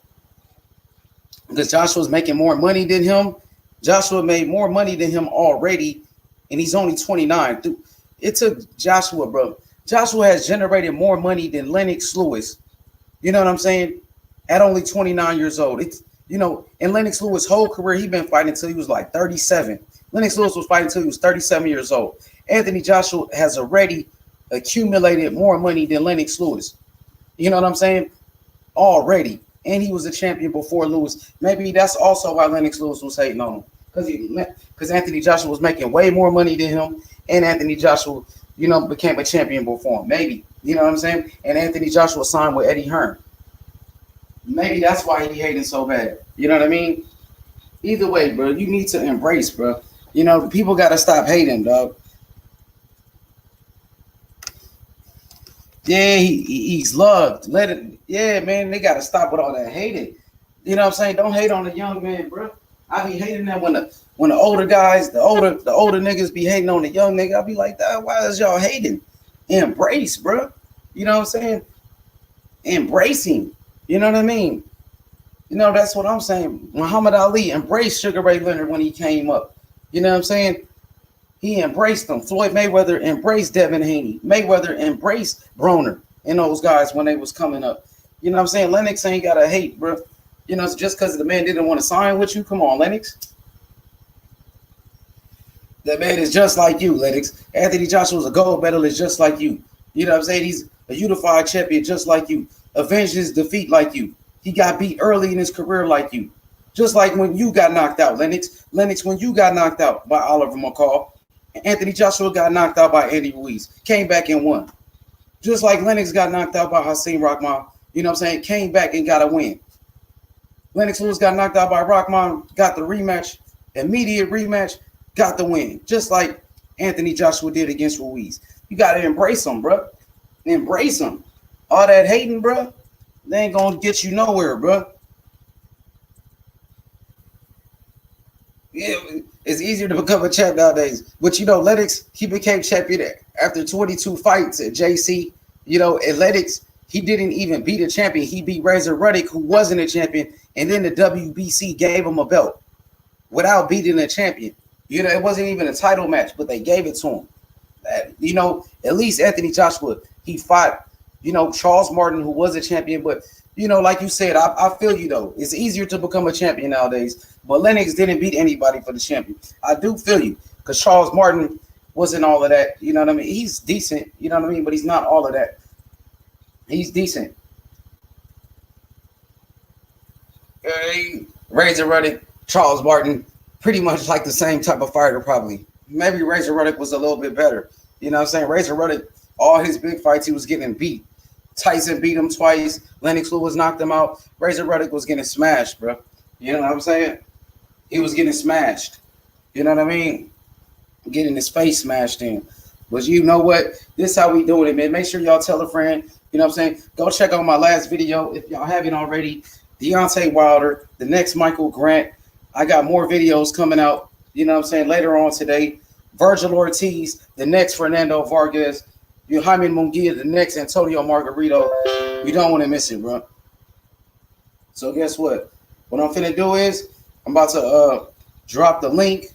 Because Joshua's making more money than him. Joshua made more money than him already, and he's only 29. It took Joshua, bro. Joshua has generated more money than Lennox Lewis. You know what I'm saying? At only 29 years old. It's, you know, in Lennox Lewis' whole career, he been fighting until he was like 37. Lennox Lewis was fighting until he was 37 years old. Anthony Joshua has already accumulated more money than Lennox Lewis. You know what I'm saying? Already. And he was a champion before Lewis. Maybe that's also why Lennox Lewis was hating on him. Because Anthony Joshua was making way more money than him. And Anthony Joshua, you know, became a champion before him. Maybe. You know what I'm saying? And Anthony Joshua signed with Eddie Hearn. Maybe that's why he hating so bad. You know what I mean? Either way, bro, you need to embrace, bro. You know, people got to stop hating, dog. Yeah, he's loved. Let it. Yeah, man, they got to stop with all that hating. You know what I'm saying? Don't hate on the young man, bro. I be hating that when the older guys, the older niggas be hating on the young nigga. I be like, why is y'all hating? Embrace, bro. You know what I'm saying? Embracing. You know what I mean? You know, that's what I'm saying. Muhammad Ali embraced Sugar Ray Leonard when he came up. You know what I'm saying? He embraced them. Floyd Mayweather embraced Devin Haney. Mayweather embraced Broner and those guys when they was coming up. You know what I'm saying? Lennox ain't got to hate, bro. You know, just because the man didn't want to sign with you. Come on, Lennox. That man is just like you, Lennox. Anthony Joshua's a gold medalist just like you. You know what I'm saying? He's a unified champion just like you. Avenged his defeat like you. He got beat early in his career like you. Just like when you got knocked out, Lennox. Lennox, when you got knocked out by Oliver McCall, Anthony Joshua got knocked out by Andy Ruiz. Came back and won. Just like Lennox got knocked out by Hasim Rahman. You know what I'm saying? Came back and got a win. Lennox Lewis got knocked out by Rahman, got the rematch. Immediate rematch, got the win. Just like Anthony Joshua did against Ruiz. You got to embrace him, bro. Embrace him. All that hating, bro, they ain't going to get you nowhere, bro. Yeah, it's easier to become a champ nowadays. But, you know, Lennox, he became champion after 22 fights at JC. You know, and Lennox, he didn't even beat a champion. He beat Razor Ruddock, who wasn't a champion. And then the WBC gave him a belt without beating a champion. You know, it wasn't even a title match, but they gave it to him. You know, at least Anthony Joshua, he fought, you know, Charles Martin, who was a champion. But, you know, like you said, I feel you, though. It's easier to become a champion nowadays. But Lennox didn't beat anybody for the champion. I do feel you, because Charles Martin wasn't all of that. You know what I mean? He's decent, you know what I mean? But he's not all of that. He's decent. Razor Ruddock, Charles Martin, pretty much like the same type of fighter, probably. Maybe Razor Ruddock was a little bit better. You know what I'm saying? Razor Ruddock, all his big fights, he was getting beat. Tyson beat him twice. Lennox Lewis knocked him out. Razor Ruddock was getting smashed, bro. You know what I'm saying? He was getting smashed. You know what I mean? Getting his face smashed in. But you know what? This is how we doing it, man. Make sure y'all tell a friend. You know what I'm saying? Go check out my last video if y'all haven't already. Deontay Wilder, the next Michael Grant. I got more videos coming out, you know what I'm saying, later on today. Virgil Ortiz, the next Fernando Vargas. Jaime Munguia, the next Antonio Margarito. You don't want to miss it, bro. So guess what? What I'm finna do is I'm about to drop the link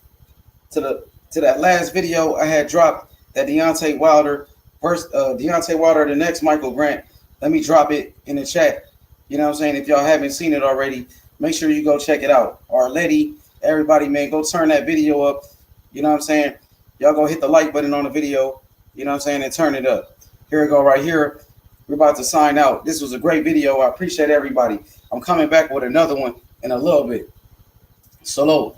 to that last video I had dropped, that Deontay Wilder first, Deontay Wilder, the next Michael Grant. Let me drop it in the chat. You know what I'm saying? If y'all haven't seen it already, make sure you go check it out. Arletty, everybody, man, go turn that video up. You know what I'm saying? Y'all go hit the like button on the video. You know what I'm saying? And turn it up. Here we go right here. We're about to sign out. This was a great video. I appreciate everybody. I'm coming back with another one in a little bit. Salute.